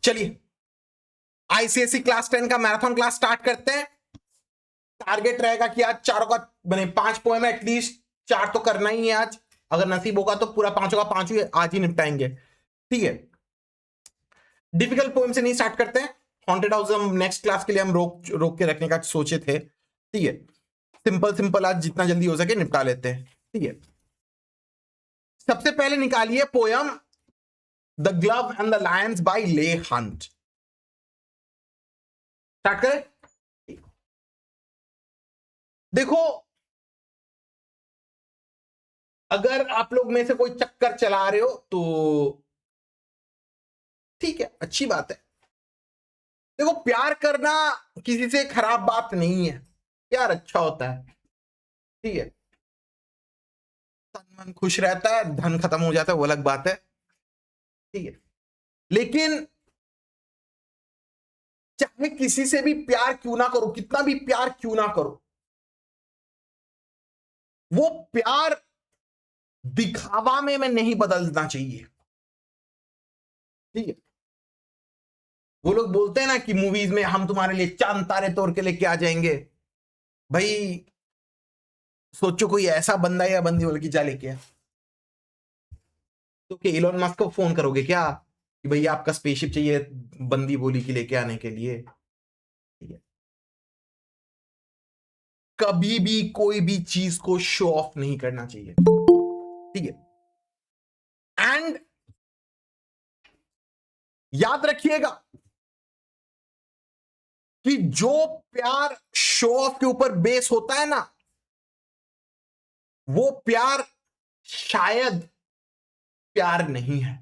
चलिए ICSE class 10 का marathon class start करते हैं। टारगेट रहेगा कि आज चारों का बने 5 पोएम एटलीस्ट 4 तो करना ही है आज। अगर नसीब होगा तो पूरा 5 का 5 ही आज ही निपटाएंगे। ठीक है, डिफिकल्ट पोएम से नहीं स्टार्ट करते हैं। हॉन्टेड हाउस हम नेक्स्ट क्लास के लिए हम रोक के रखने का सोचे थे। ठीक है, सिंपल सिंपल आज जितना जल्दी हो सके निपटा लेते हैं। ठीक है, सबसे पहले निकालिए poem the glove and the lions by Leigh Hunt. Start करें। देखो, अगर आप लोग में से कोई चक्कर चला रहे हो तो ठीक है, अच्छी बात है। देखो, प्यार करना किसी से खराब बात नहीं है, प्यार अच्छा होता है। ठीक है, तन मन खुश रहता है, धन खत्म हो जाता है, वो अलग बात है। ठीक है, लेकिन चाहे किसी से भी प्यार क्यों ना करो, कितना भी प्यार क्यों ना करो, वो प्यार दिखावा में नहीं बदलना चाहिए। ठीक है, वो लोग बोलते हैं ना कि मूवीज में हम तुम्हारे लिए चांद तारे तोड़ के लेके आ जाएंगे। भाई सोचो कोई ऐसा बंदा या बंदी बोल के जा लेके आ, तो क्या इलोन मस्क को फोन करोगे क्या कि भैया आपका स्पेसशिप चाहिए बंदी बोली की लेके आने के लिए? ठीक है, कभी भी कोई भी चीज को शो ऑफ नहीं करना चाहिए। ठीक है, एंड याद रखिएगा कि जो प्यार शो ऑफ के ऊपर बेस होता है ना, वो प्यार शायद प्यार नहीं है।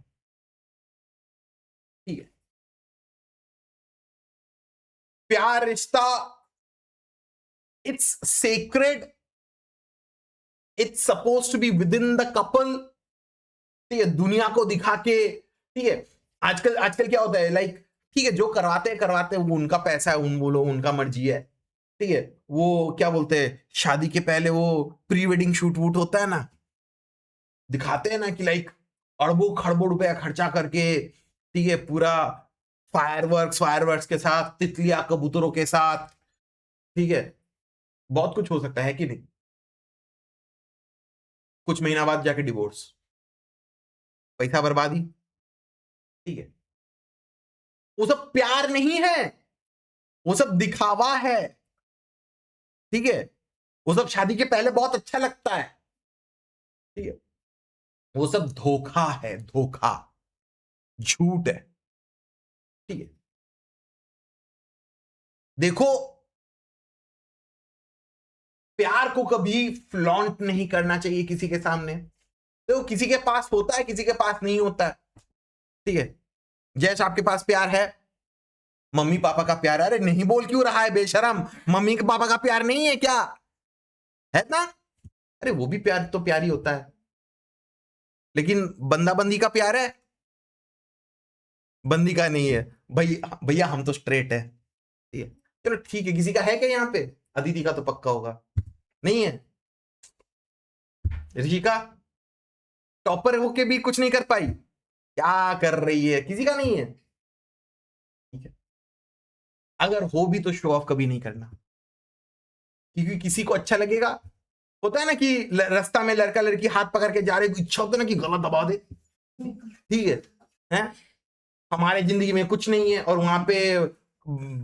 ठीक है, प्यार रिश्ता it's sacred, it's suppose to be within the couple. ठीक है, दुनिया को दिखा के। ठीक है, आजकल आजकल क्या होता है, लाइक ठीक है, जो करवाते हैं वो उनका पैसा है, वो लोग उनका मर्जी है। ठीक है, वो क्या बोलते हैं, शादी के पहले वो प्री वेडिंग शूट वूट होता है ना, दिखाते हैं ना कि लाइक अरबों खरबों रुपया खर्चा करके, ठीक है, पूरा फायरवर्क्स के साथ, तितलियां कबूतरों के साथ। ठीक है, बहुत कुछ हो सकता है कि नहीं? कुछ महीना बाद जाके डिवोर्स, पैसा बर्बादी। ठीक है, वो सब प्यार नहीं है, वो सब दिखावा है। ठीक है, वो सब शादी के पहले बहुत अच्छा लगता है। ठीक है, वो सब धोखा है, धोखा, झूठ है। ठीक है, देखो, प्यार को कभी फ्लॉन्ट नहीं करना चाहिए किसी के सामने। तो किसी के पास होता है, किसी के पास नहीं होता है। ठीक है, जैसे आपके पास प्यार है, मम्मी पापा का प्यार है, अरे नहीं बोल क्यों रहा है बेशरम, मम्मी के पापा का प्यार नहीं है क्या? है ना? अरे वो भी प्यार तो प्यार ही होता है। लेकिन बंदा बंदी का प्यार है, बंदी का नहीं है। भैया हम तो स्ट्रेट है। ठीक है, चलो ठीक है, किसी का है क्या यहाँ पे? अदिति का तो पक्का होगा, नहीं है? ऋषिका टॉपर होके भी कुछ नहीं कर पाई, क्या कर रही है? किसी का नहीं है। ठीक है, अगर हो भी तो शो ऑफ कभी नहीं करना, क्योंकि किसी को अच्छा लगेगा। होता है ना कि रास्ता में लड़का लड़की हाथ पकड़ के जा रहे, इच्छा होता है ना कि गला दबा दे। ठीक है, हैं? हमारे जिंदगी में कुछ नहीं है और वहां पे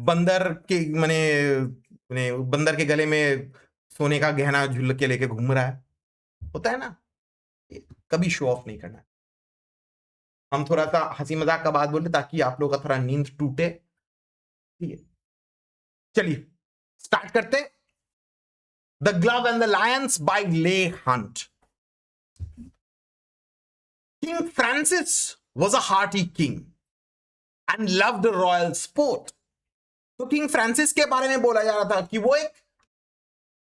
बंदर के बंदर के गले में सोने का गहना झुल के लेके घूम रहा है। होता है ना, कभी शो ऑफ नहीं करना। हम थोड़ा सा हंसी मजाक का बात बोले ताकि आप लोग का थोड़ा नींद टूटे। ठीक है, चलिए स्टार्ट करते। The glove and the lions by Leigh Hunt. King Francis was a hearty king and loved royal sport। तो किंग फ्रांसिस के बारे में बोला जा रहा था कि वो एक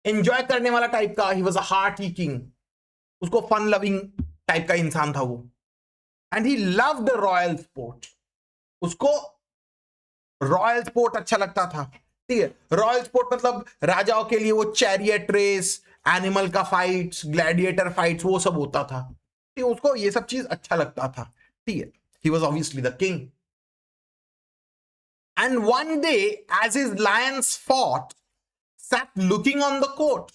एंजॉय करने वाला टाइप का, he was a hearty king, उसको फन लविंग टाइप का इंसान था वो। And he loved royal sport, उसको रॉयल स्पोर्ट अच्छा लगता था। ठीक है, रॉयल स्पोर्ट मतलब राजाओं के लिए वो चैरियट रेस, एनिमल का फाइट्स, ग्लैडिएटर फाइट्स, वो सब होता था। ठीक है, उसको ये सब चीज अच्छा लगता था। ठीक है, he was obviously the king. And one day, as his lions fought, sat looking on the court.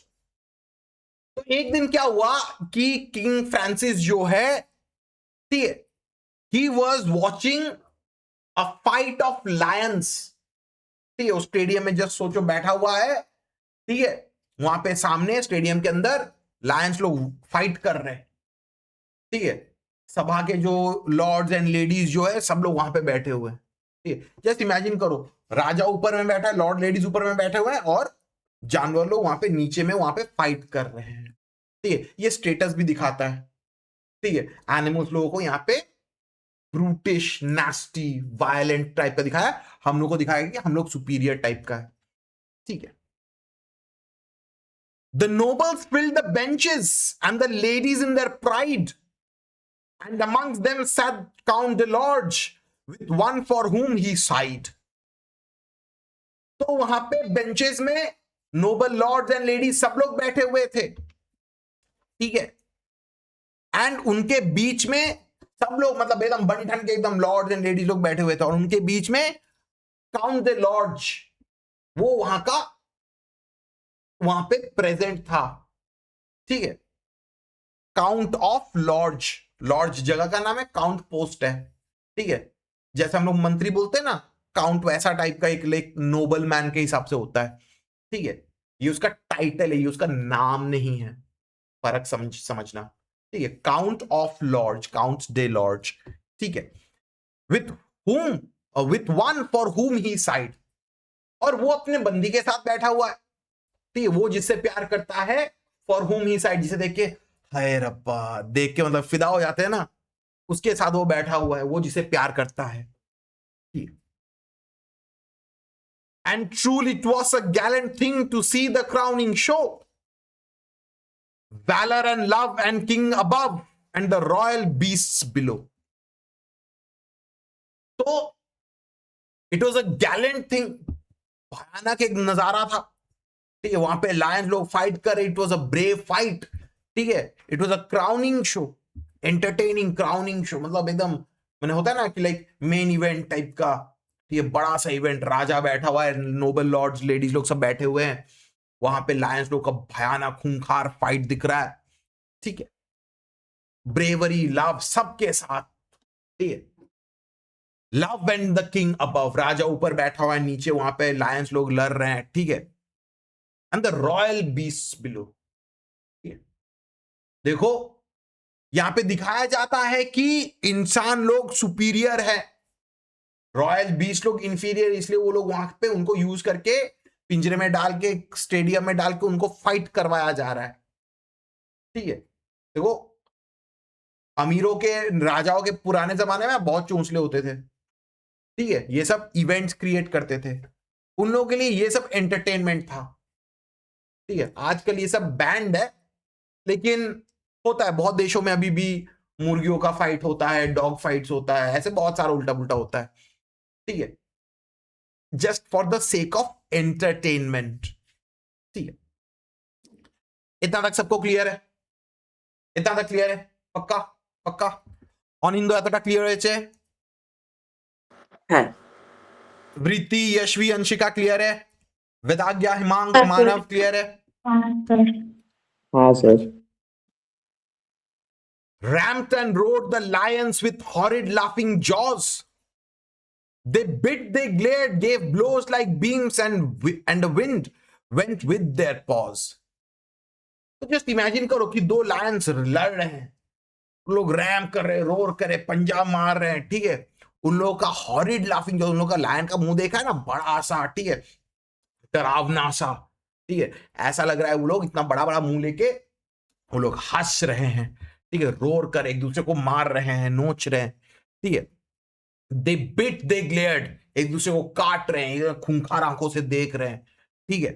तो एक दिन क्या हुआ कि किंग फ्रांसिस जो है, ठीक है, he was watching a fight of lions. ठीक है, उस स्टेडियम में जस्ट सोचो बैठा हुआ है, ठीक है, वहां पे सामने स्टेडियम के अंदर लायंस लोग फाइट कर रहे हैं, ठीक है, सभा के जो लॉर्ड्स एंड लेडीज जो है सब लोग वहां पे बैठे हुए हैं, ठीक है। जस्ट इमेजिन करो, राजा ऊपर में बैठा है, लॉर्ड लेडीज ऊपर में बैठे हुए हैं और जानवर लोग वहां पे नीचे में वहां पे फाइट कर रहे हैं, ठीक है। ये स्टेटस भी दिखाता है, ठीक है। एनिमल्स लोगों को यहाँ पे ब्रूटिश, नास्टी, वायलेंट टाइप का दिखाया, हम लोग को दिखाया कि हम लोग सुपीरियर टाइप का है, ठीक है। The nobles filled the benches and the ladies in their pride, and amongst them sat Count de Lorge with one for whom he sighed. तो वहां पे बेंचेस में नोबल लॉर्ड्स एंड लेडीज सब लोग बैठे हुए थे, ठीक है। एंड उनके बीच में सब लोग मतलब एकदम बनी ठन के एकदम लॉर्ड्स एंड लेडीज लोग बैठे हुए थे, और उनके बीच में काउंट द लॉर्ड्स वो वहां पे प्रेजेंट था, ठीक है। काउंट ऑफ लॉर्ड्स, लॉर्ड्स जगह का नाम है, काउंट पोस्ट है, ठीक है। जैसे हम लोग मंत्री बोलते हैं ना, काउंट वैसा टाइप का एक नोबल मैन के हिसाब से होता है, ठीक है। ये उसका टाइटल है, ये उसका नाम नहीं है, फर्क समझना, ठीक है। Count of lords, count de lords, ठीक है। विथ वन फॉर हुम ही साइड, और वो अपने बंदी के साथ बैठा हुआ है, ठीक है। वो जिससे प्यार करता है, फॉर हुम ही साइड, जिसे देख के हाय रब्बा, देख के मतलब फिदा हो जाते हैं ना, उसके साथ वो बैठा हुआ है, वो जिसे प्यार करता है, ठीक है। And truly it was a gallant thing to see the crowning show. Valor and love and king above and the royal beasts below. तो it was a gallant thing, भयानक एक नजारा था, ठीक है। वहां पे लायंस लोग फाइट कर रहे, it was a brave fight, ठीक है। It was a crowning show, entertaining crowning show, मतलब एकदम मैंने होता है ना कि लाइक मेन इवेंट टाइप का, ये बड़ा सा इवेंट, राजा बैठा हुआ है, नोबल लॉर्ड्स लेडीज लोग सब बैठे हुए हैं, वहां पे लायंस लोग का भयानक खूंखार फाइट दिख रहा है, ठीक है। ब्रेवरी, लव सबके साथ, ठीक है। Love and the king above, राजा ऊपर बैठा हुआ है, नीचे वहां पे लायंस लोग लड़ रहे हैं, ठीक है। And the royal beast below, देखो यहां पे दिखाया जाता है कि इंसान लोग सुपीरियर है, रॉयल बीस्ट लोग इंफीरियर, इसलिए वो लोग वहां पे उनको यूज करके पिंजरे में डाल के, स्टेडियम में डाल के उनको फाइट करवाया जा रहा है, ठीक है। देखो अमीरों के, राजाओं के पुराने जमाने में बहुत चोंचले होते थे, ठीक है, ये सब इवेंट्स क्रिएट करते थे, उन लोगों के लिए ये सब एंटरटेनमेंट था, ठीक है। आजकल ये सब बैंड है, लेकिन होता है बहुत देशों में अभी भी, मुर्गियों का फाइट होता है, डॉग फाइट्स होता है, ऐसे बहुत सारा उल्टा पुल्टा होता है, ठीक है, just for the sake of entertainment, ठीक है। इतना तक सबको क्लियर है? इतना तक क्लियर है? पक्का पक्का অনিন্দ এতটা ক্লিয়ার হয়েছে? হ্যাঁ वृत्ति, यशवी, अंशिका क्लियर है? वेदाज्ञा, हिमांक, हाँ, मानव क्लियर है? हाँ sir Ramped and roared the lions with horrid laughing jaws. They bit, they glared, gave blows like beams, and the wind went with their paws. तो जस्ट इमेजिन करो कि दो लायंस लड़ रहे हैं, लोग रैम कर रहे, रोर कर रहे, पंजा मार रहे हैं, ठीक है। उन लोगों का हॉरिड लाफिंग, जो उन लोगों का लायन का मुंह देखा है ना, बड़ा सा, ठीक है, डरावना सा, ठीक है, ऐसा लग रहा है वो लोग इतना बड़ा बड़ा मुंह लेके वो लोग हंस रहे हैं, ठीक है, रोर कर एक दूसरे को मार रहे हैं, नोच रहे हैं, ठीक है। दे बिट, दे ग्लेयर्ड, एक दूसरे को काट रहे हैं, खूंखार आंखों से देख रहे हैं, ठीक है।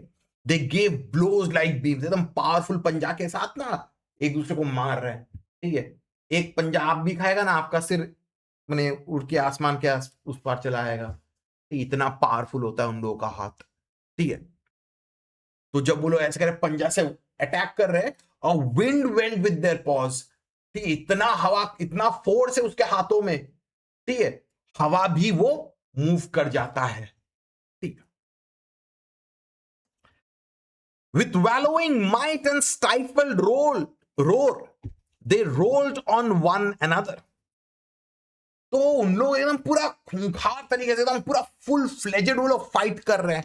They gave blows like beams, एकदम पावरफुल पंजा के साथ ना एक दूसरे को मार रहे हैं, ठीक है। एक पंजा आप भी खाएगा ना, आपका सिर मैंने उड़ के आसमान के उस पार चला आएगा, इतना पावरफुल होता है उन लोगों का हाथ, ठीक है। तो जब वो लोग ऐसे कर पंजा से अटैक कर रहे हैं, और wind went with their pause, ठीक, इतना हवा, इतना फोर्स है उसके हाथों में, ठीक है, हवा भी वो मूव कर जाता है, With wallowing might and stifled roar, they rolled on one another. तो उन लोग एकदम पूरा खूंखार तरीके से, एकदम पूरा फुल फ्लेजेड वो लोग फाइट कर रहे हैं,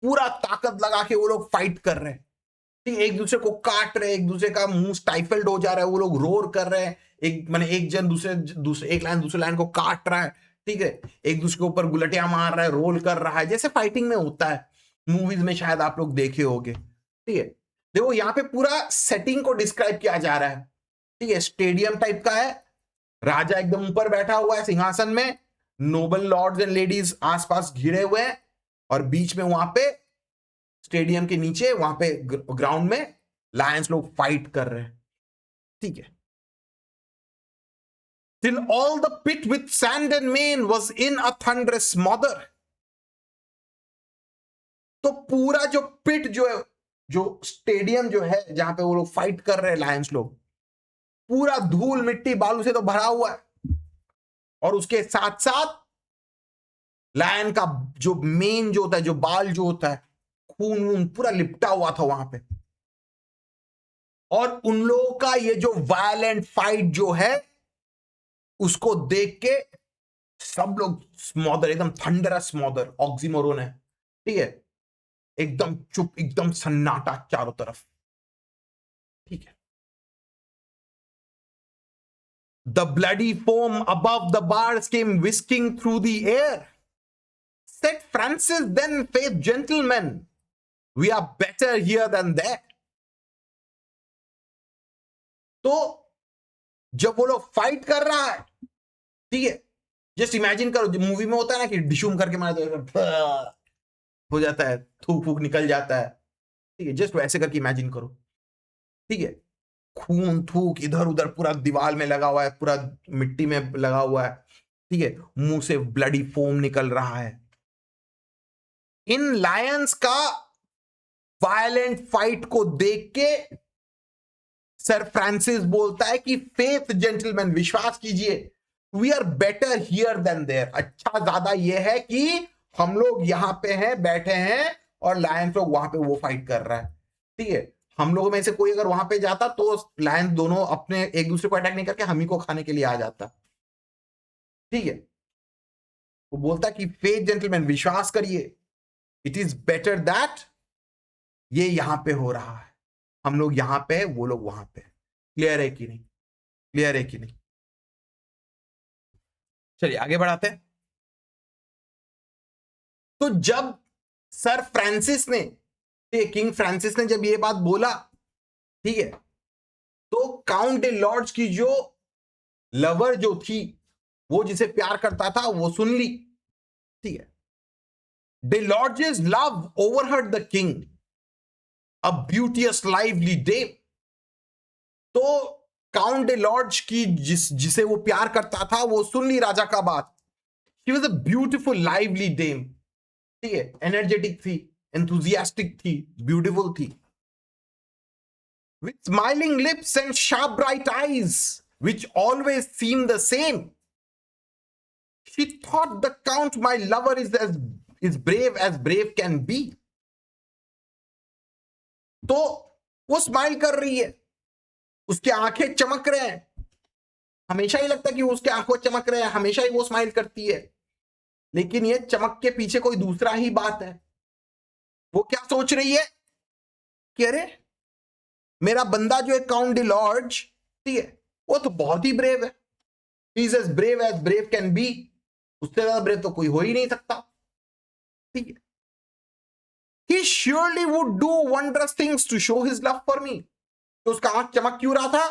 पूरा ताकत लगा के वो लोग फाइट कर रहे हैं, ठीक, एक दूसरे को काट रहे हैं, एक दूसरे का मुंह स्टाइफल्ड हो जा रहा है, वो लोग रोर कर रहे हैं, एक माने एक जन दूसरे एक लाइन दूसरे लाइन को काट रहा है, ठीक है, एक दूसरे के ऊपर गुलटियां मार रहा है, रोल कर रहा है, जैसे फाइटिंग में होता है, मूवीज में शायद आप लोग देखे होंगे, ठीक है। देखो यहाँ पे पूरा सेटिंग को डिस्क्राइब किया जा रहा है, ठीक है, स्टेडियम टाइप का है, राजा एकदम ऊपर बैठा हुआ है सिंहासन में, नोबल लॉर्ड्स एंड लेडीज आसपास घिरे हुए हैं, और बीच में वहां पे स्टेडियम के नीचे वहां पे ग्राउंड में लायंस लोग फाइट कर रहे हैं, ठीक है। Till all the pit with sand and mane was in a thunderous smother. तो पूरा जो पिट जो है, जो स्टेडियम जो है जहां पे वो लोग फाइट कर रहे हैं लायंस लोग, पूरा धूल मिट्टी बालू से तो भरा हुआ है, और उसके साथ साथ लायन का जो मेन जो होता है, जो बाल जो होता है, खून वून पूरा लिपटा हुआ था वहां पे, और उन लोगों का ये जो वायलेंट फाइट जो है उसको देख के सब लोग स्मॉदर, एकदम थंडरस स्मॉदर, ऑक्सीमोरोन है, ठीक है, एकदम चुप, एकदम सन्नाटा चारों तरफ, ठीक है। The bloody foam above the bars came whisking through the air. Said Francis, then, faith gentlemen, we are better here than there. तो जब वो लोग फाइट कर रहा है, ठीक है, जस्ट इमेजिन करो, जो मूवी में होता है ना कि डिशूम करके मारा हो जाता है, थूक फूक निकल जाता है, ठीक है, जस्ट वैसे करके इमेजिन करो, ठीक है, खून थूक इधर उधर पूरा दीवार में लगा हुआ है, पूरा मिट्टी में लगा हुआ है, ठीक है, मुंह से ब्लडी फोम निकल रहा है। इन लायंस का वायलेंट फाइट को देख के सर फ्रांसिस बोलता है कि फेथ जेंटलमैन, विश्वास कीजिए, we are better here than there, अच्छा ज्यादा यह है कि हम लोग यहां पे हैं, बैठे हैं, और लायंस लोग वहां पे वो फाइट कर रहा है, ठीक है। हम लोगों में से कोई अगर वहां पे जाता तो लायंस दोनों अपने एक दूसरे को अटैक नहीं करके हम ही को खाने के लिए आ जाता, ठीक है। वो बोलता कि फेथ जेंटलमैन, विश्वास करिए, इट इज बेटर दैट ये यहां पे हो रहा है, हम लोग यहां पे है, वो लोग वहां पे। क्लियर है कि नहीं? क्लियर है कि नहीं? चलिए आगे बढ़ाते हैं। तो जब सर फ्रांसिस ने, किंग फ्रांसिस ने जब ये बात बोला, ठीक है, तो काउंट डे लॉर्ड्स की जो लवर जो थी, वो जिसे प्यार करता था, वो सुन ली, ठीक है। De lords love overheard the king a beauteous lively day. तो काउंट डे लॉर्ड्स की जिसे वो प्यार करता था, वो सुन ली राजा का बात। She was a beautiful lively dame, ठीक है, एनर्जेटिक थी, एंथुजियास्टिक थी, ब्यूटीफुल थी, with smiling lips and sharp bright eyes which always seem the same. She thought the count, my lover, is brave as brave can be. तो वो smile कर रही है, उसके आंखें चमक रहे हैं, हमेशा ही लगता है कि उसके आंखों चमक रहे हैं, हमेशा ही वो स्माइल करती है, लेकिन ये चमक के पीछे कोई दूसरा ही बात है। वो क्या सोच रही है कि अरे मेरा बंदा जो है काउंट डी लॉर्ड्स, ठीक है, वो तो बहुत ही ब्रेव है, he is as brave can be, उससे ज्यादा ब्रेव तो कोई हो ही नहीं सकता, ठीक है। He surely would do wondrous things to show his love for me. तो उसका आंख चमक क्यों रहा था?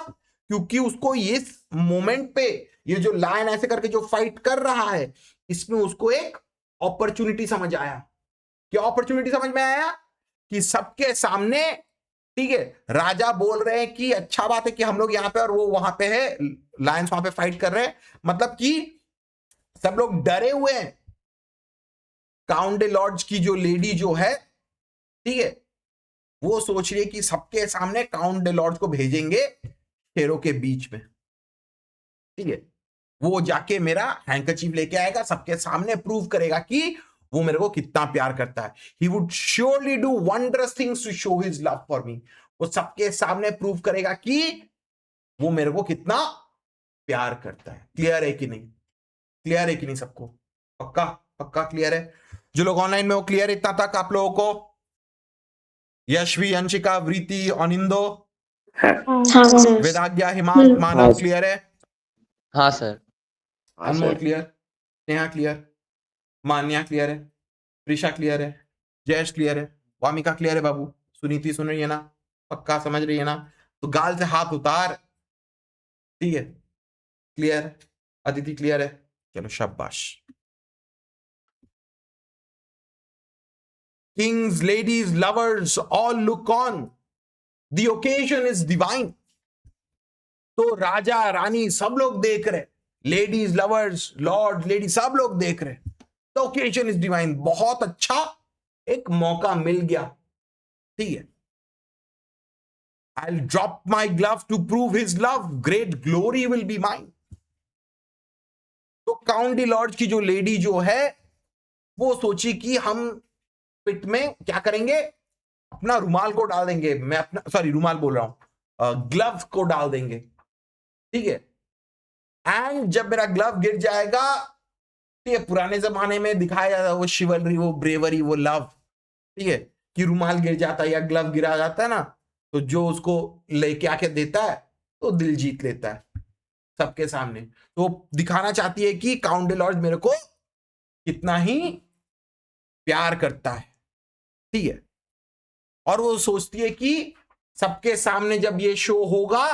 क्योंकि उसको इस मोमेंट पे ये जो लायन ऐसे करके जो फाइट कर रहा है, इसमें उसको एक अपॉर्चुनिटी समझ आया। क्या अपॉर्चुनिटी समझ में आया? कि सबके सामने, ठीक है, राजा बोल रहे हैं कि अच्छा बात है कि हम लोग यहां पे और वो वहां पे है, लायंस वहां पे फाइट कर रहे हैं, मतलब कि सब लोग डरे हुए हैं। काउंट डे लॉर्ड्स की जो लेडी जो है, ठीक है, वो सोच रही है कि सबके सामने काउंट डे लॉर्ड्स को भेजेंगे शेरों के बीच में, ठीक है, वो जाके मेरा हैंकरचीफ लेके आएगा, सबके सामने प्रूव करेगा कि वो मेरे को कितना प्यार करता है. He would surely do wondrous things to show his love for me. वो सबके सामने प्रूव करेगा कि वो मेरे को कितना प्यार करता है. क्लियर है कि नहीं? क्लियर है कि नहीं सबको? पक्का पक्का क्लियर है? जो लोग ऑनलाइन में वो क्लियर है इतना तक आप लोगों को? यशवी, अंशिका, वृति, अनिंदो, हाँ सर। वेदाज्ञा, हिमांश, मानव क्लियर है? हाँ सर। अनमोल क्लियर? नेहा क्लियर? मान्या क्लियर है? प्रीशा क्लियर है? जयेश क्लियर है? वामिका क्लियर है? बाबू सुनीति सुन रही है ना? पक्का समझ रही है ना? तो गाल से हाथ उतार. ठीक है, क्लियर? अदिति क्लियर है? चलो शाबाश. Kings, ladies, lovers, all look on. The occasion is divine. तो राजा रानी सब लोग देख रहे, लेडीज लवर्स लॉर्ड लेडी सब लोग देख रहे. The occasion is divine. बहुत अच्छा एक मौका मिल गया. ठीक है. I'll drop my glove to prove his love. Great glory will be mine. तो काउंट डी लॉर्ड की जो लेडी जो है वो सोची कि हम पिट में क्या करेंगे, अपना रुमाल को डाल देंगे. मैं अपना सॉरी रुमाल बोल रहा हूं, ग्लव्स को डाल देंगे. ठीक है. एंड जब मेरा ग्लव गिर जाएगा, ठीक है, पुराने जमाने में दिखाया जाता है वो शिवलरी, वो ब्रेवरी, वो लव. ठीक है, कि रुमाल गिर जाता है या ग्लव गिरा जाता है ना, तो जो उसको लेके आके देता है तो दिल जीत लेता है सबके सामने. तो दिखाना चाहती है कि काउंट डे लॉर्ड मेरे को कितना ही प्यार करता है. ठीक है. और वो सोचती है कि सबके सामने जब ये शो होगा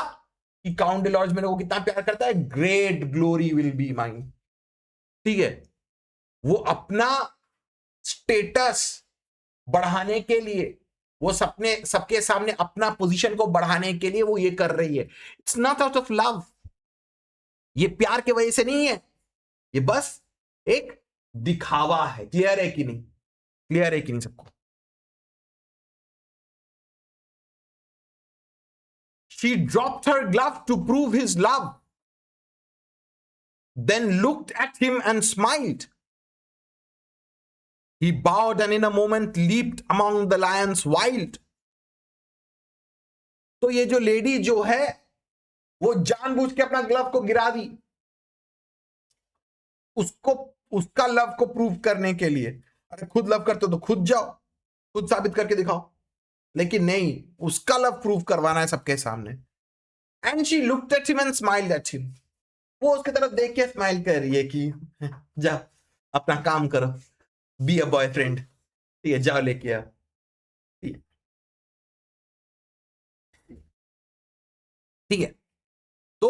कि काउंट डे लॉर्ड मेरे को कितना प्यार करता है, great glory will be mine. ठीक है. वो अपना स्टेटस बढ़ाने के लिए, वो सबके सामने अपना पोजीशन को बढ़ाने के लिए वो ये कर रही है. It's not out of love. ये प्यार की वजह से नहीं है, ये बस एक दिखावा है. क्लियर है कि नहीं? क्लियर है कि नहीं सबको? She dropped her glove to prove his love, then looked at him and smiled. He bowed and in a moment leaped among the lions wild. तो ये जो लेडी जो है वो जानबूझ के अपना ग्लव को गिरा दी, उसको उसका लव को प्रूव करने के लिए. अरे खुद लव करते हो तो खुद जाओ, खुद साबित करके दिखाओ. लेकिन नहीं, उसका लव प्रूव करवाना है सबके सामने. And she looked at him and smiled at him. वो उसकी तरफ देख के स्माइल कर रही है कि जा अपना काम करो, बी अ बॉयफ्रेंड. ठीक है, जाओ लेके आओ. ठीक है. तो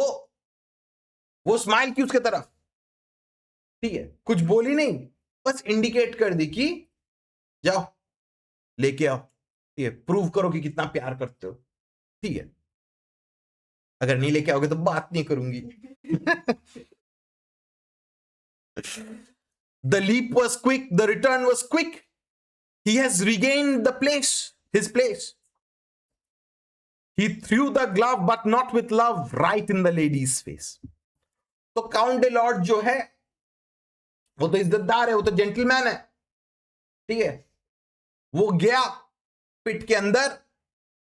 वो स्माइल की उसके तरफ. ठीक है, कुछ बोली नहीं, बस इंडिकेट कर दी कि जाओ लेके आओ. ठीक है, प्रूव करो कि कितना प्यार करते हो. ठीक है, अगर नहीं लेके आओगे तो बात नहीं करूंगी. The leap was quick, the return was quick. He has regained the place, his place. He threw the glove, but not with love, right in the lady's face. तो काउंट डे लॉर्ड जो है वो तो इज्जतदार है, वो तो gentleman है. ठीक है, वो गया पिट के अंदर.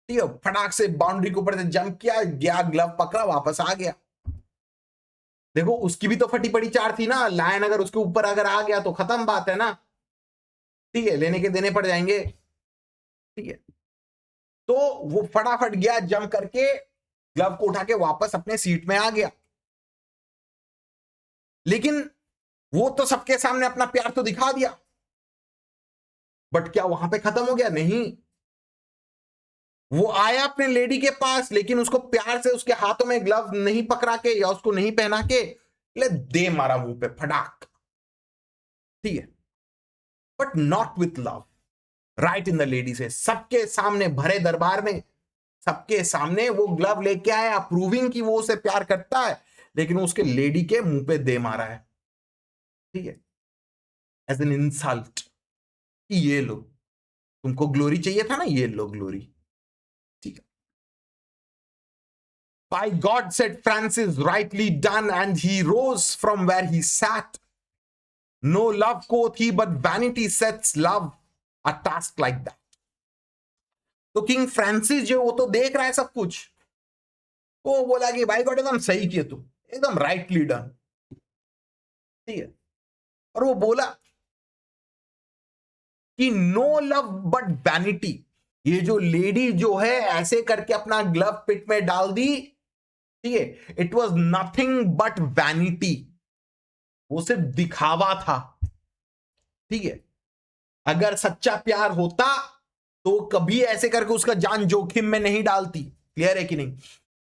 ठीक है, फटाक से बाउंड्री के ऊपर से जंप किया, गया ग्लव पकड़ा, वापस आ गया. देखो उसकी भी तो फटी पड़ी चार थी ना. लायन अगर उसके ऊपर अगर आ गया तो खत्म बात है ना. ठीक है, लेने के देने पड़ जाएंगे. ठीक है, तो वो फटाफट गया, जंप करके ग्लव को उठा के वापस अपने सीट में आ गया. लेकिन वो तो सबके सामने अपना प्यार तो दिखा दिया, बट क्या वहां पे खत्म हो गया? नहीं. वो आया अपने लेडी के पास, लेकिन उसको प्यार से उसके हाथों में ग्लव नहीं पकड़ा के या उसको नहीं पहना के ले दे मारा मुंह पे फटाक. ठीक है, but not with love, right in the lady से. सबके सामने भरे दरबार में सबके सामने वो ग्लव लेके आया, प्रूविंग कि वो उसे प्यार करता है, लेकिन उसके लेडी के मुंह पे दे मारा है. ठीक है, एज एन इंसल्ट कि ये लो, तुमको ग्लोरी चाहिए था ना, ये लो ग्लोरी. ठीक है. By God, said Francis, rightly done, and he rose from where he sat. No love quoth he but vanity sets love a task like that. तो किंग फ्रांसिस जो वो तो देख रहा है सब कुछ, वो बोला कि भाई गॉड एकदम सही किए तू, एकदम राइटली डन, ठीक है। और वो बोला कि नो लव बट वैनिटी, ये जो लेडी जो है ऐसे करके अपना ग्लव पिट में डाल दी, ठीक है, it was nothing but vanity, वो सिर्फ दिखावा था, ठीक है। अगर सच्चा प्यार होता तो कभी ऐसे करके उसका जान जोखिम में नहीं डालती। क्लियर है कि नहीं?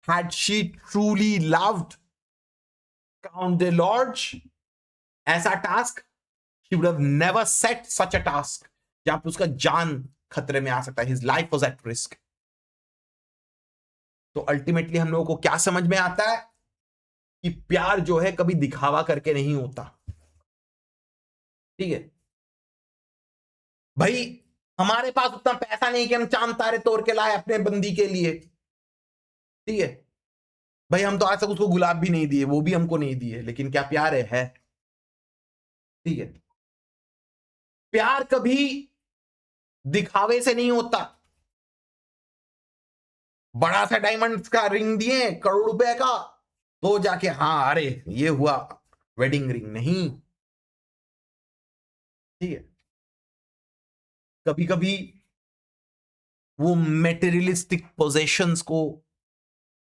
Had she truly loved Count de Lorge ऐसा task, she would have never set such a task जहां पे उसका जान खतरे में आ सकता है, his life was at risk. तो अल्टीमेटली हम लोगों को क्या समझ में आता है कि प्यार जो है कभी दिखावा करके नहीं होता, ठीक है भाई। हमारे पास उतना पैसा नहीं कि हम चांद तारे तोड़ के लाए अपने बंदी के लिए, ठीक है भाई। हम तो आज तक उसको गुलाब भी नहीं दिए, वो भी हमको नहीं दिए, लेकिन क्या प्यार है, ठीक है। प्यार कभी दिखावे से नहीं होता। बड़ा सा डायमंड का रिंग दिए करोड़ रुपए का, तो जाके हाँ अरे ये हुआ वेडिंग रिंग, नहीं, ठीक है। कभी कभी वो मेटेरियलिस्टिक पोजेशंस को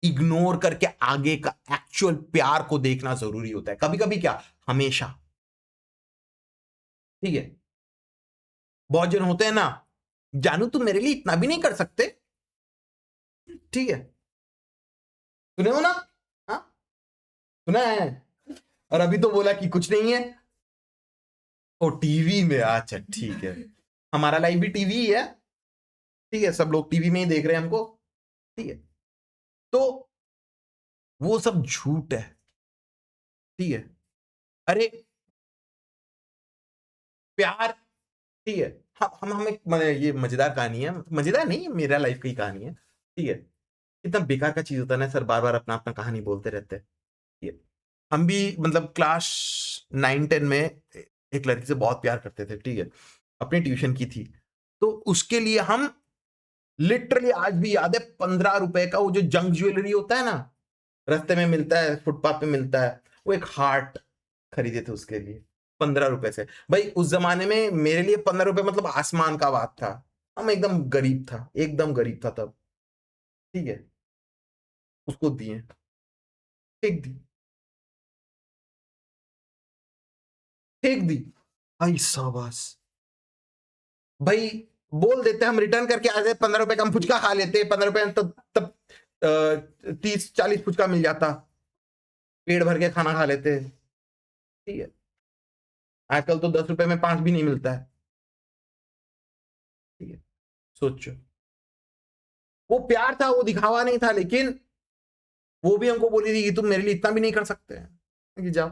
इग्नोर करके आगे का एक्चुअल प्यार को देखना जरूरी होता है। कभी कभी क्या, हमेशा, ठीक है। बहुत जन होते हैं ना, जानू तुम मेरे लिए इतना भी नहीं कर सकते, ठीक है, सुने हो ना? हाँ सुना है। और अभी तो बोला कि कुछ नहीं है, ओ टीवी में, अच्छा ठीक है, हमारा लाइव भी टीवी ही है, ठीक है, सब लोग टीवी में ही देख रहे हैं हमको, ठीक है। तो वो सब झूठ है, ठीक है। अरे प्यार, ठीक है, हम हमें ये मजेदार कहानी है, मजेदार नहीं, मेरा लाइफ की कहानी है, ठीक है। इतना बेकार का चीज होता है ना सर, बार बार अपना अपना कहानी बोलते रहते हैं, ठीक है। हम भी मतलब क्लास 9-10 में एक लड़की से बहुत प्यार करते थे, ठीक है, अपनी ट्यूशन की थी। तो उसके लिए हम लिटरली आज भी याद है, 15 रुपए का वो जो जंक ज्वेलरी होता है ना, रास्ते में मिलता है, फुटपाथ पे मिलता है, वो एक हार्ट खरीदे थे उसके लिए 15 रुपए से। भाई उस जमाने में मेरे लिए 15 रुपए मतलब आसमान का बात था, हम एकदम गरीब था, एकदम गरीब था तब, ठीक है। उसको दिए, फेंक दी, फेंक दी, भाई शाबाश। भाई बोल देते हम रिटर्न करके आ जाए, 15 रुपए का हम फुचका खा लेते, 15 रुपए में तब 30-40 फुचका मिल जाता, पेट भर के खाना खा लेते, ठीक है। आजकल तो 10 रुपए में 5 भी नहीं मिलता है, ठीक है। सोचो, वो प्यार था, वो दिखावा नहीं था, लेकिन वो भी हमको बोली थी कि तुम मेरे लिए इतना भी नहीं कर सकते हैं, कि जाओ।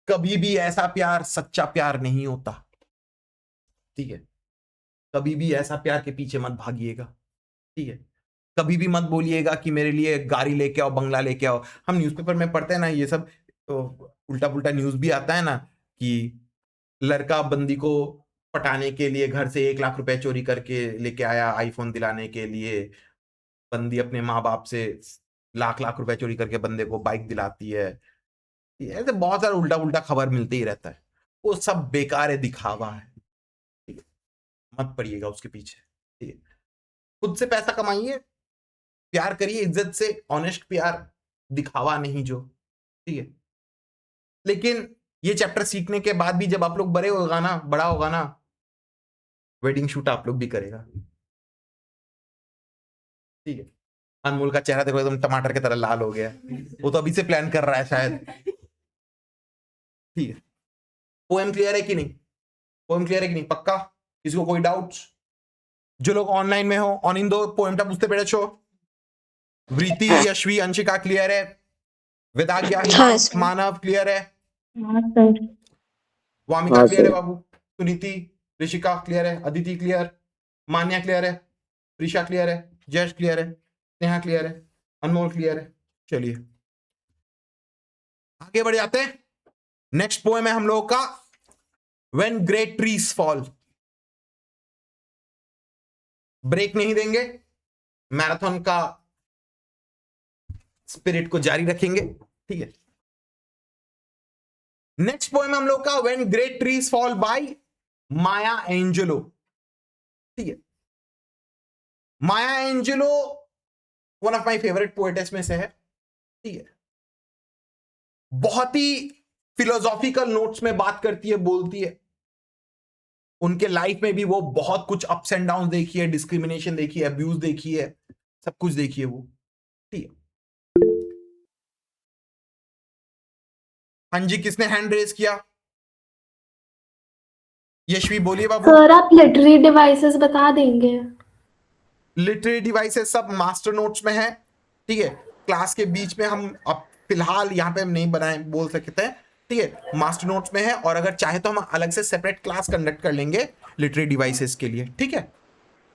कभी भी ऐसा प्यार सच्चा प्यार नहीं होता, ठीक है। कभी भी ऐसा प्यार के पीछे मत भागिएगा, ठीक है। कभी भी मत बोलिएगा कि मेरे लिए गाड़ी लेके आओ, बंगला लेके आओ। हम न्यूज़पेपर में पढ़ते हैं ना ये सब, तो उल्टा पुल्टा न्यूज़ भी आता है ना कि लड़का बंदी को पटाने के लिए घर से 1 लाख रुपए चोरी करके लेके आया आईफोन दिलाने के लिए, बंदी अपने माँ बाप से लाख लाख रुपए चोरी करके बंदे को बाइक दिलाती है। ऐसे बहुत सारा उल्टा उल्टा खबर मिलते ही रहता है, वो सब बेकार है, दिखावा है, ठीक है। मत पड़िएगा उसके पीछे, ठीक है। खुद से पैसा कमाइए, प्यार करिए इज्जत से, ऑनेस्ट प्यार, दिखावा नहीं जो, ठीक है। लेकिन ये चैप्टर सीखने के बाद भी जब आप लोग बड़ा होगा ना, वेडिंग शूट आप लोग भी करेगा, ठीक है। अनमोल का चेहरा देखो एकदम टमाटर की तरह लाल हो गया, वो तो अभी से प्लान कर रहा है शायद, ठीक है। पोएम क्लियर है कि नहीं? पोएम क्लियर है कि नहीं? पक्का? किसी को कोई डाउट्स? जो लोग ऑनलाइन में हो ऑन इन दो पोएमटा बुझते पेरेछो? वृत्ति, यशवी, अंशिका क्लियर है? वेदाज्ञा, हाँ सर। मानव क्लियर है? हाँ सर। वामिका हाँ क्लियर है सर। बाबू? सुनीति, ऋषिका क्लियर है? अदिति क्लियर? मान्या क्लियर है? प्रीशा क्लियर है? जयश क्लियर है? नेहा क्लियर है? अनमोल क्लियर है? चलिए आगे बढ़ जाते हैं। नेक्स्ट पोएम है हम लोगों का when great trees fall. Break नहीं देंगे, मैराथन का स्पिरिट को जारी रखेंगे, ठीक है। नेक्स्ट पोएम हम लोग का when great trees fall by Maya Angelou, ठीक है। Maya Angelou one of my favourite poetess में से है, ठीक है। बहुत ही फिलोसॉफिकल नोट्स में बात करती है, बोलती है। उनके लाइफ में भी वो बहुत कुछ अप्स एंड डाउन देखी है, डिस्क्रिमिनेशन देखी है, अब्यूज देखी है, सब कुछ देखी है वो, ठीक है। हाँ जी, किसने हैंड रेज किया? यशवी बोलिए बाबू। सर आप लिटरेरी डिवाइसेस बता देंगे? लिटरेरी डिवाइसेस सब मास्टर नोट्स में है, ठीक है। क्लास के बीच में हम अब फिलहाल यहाँ पे हम नहीं बनाए बोल सकते हैं, ठीक है। मास्टर नोट्स में है, और अगर चाहे तो हम अलग से सेपरेट क्लास कंडक्ट कर लेंगे लिटरेरी डिवाइसेस के लिए, ठीक है।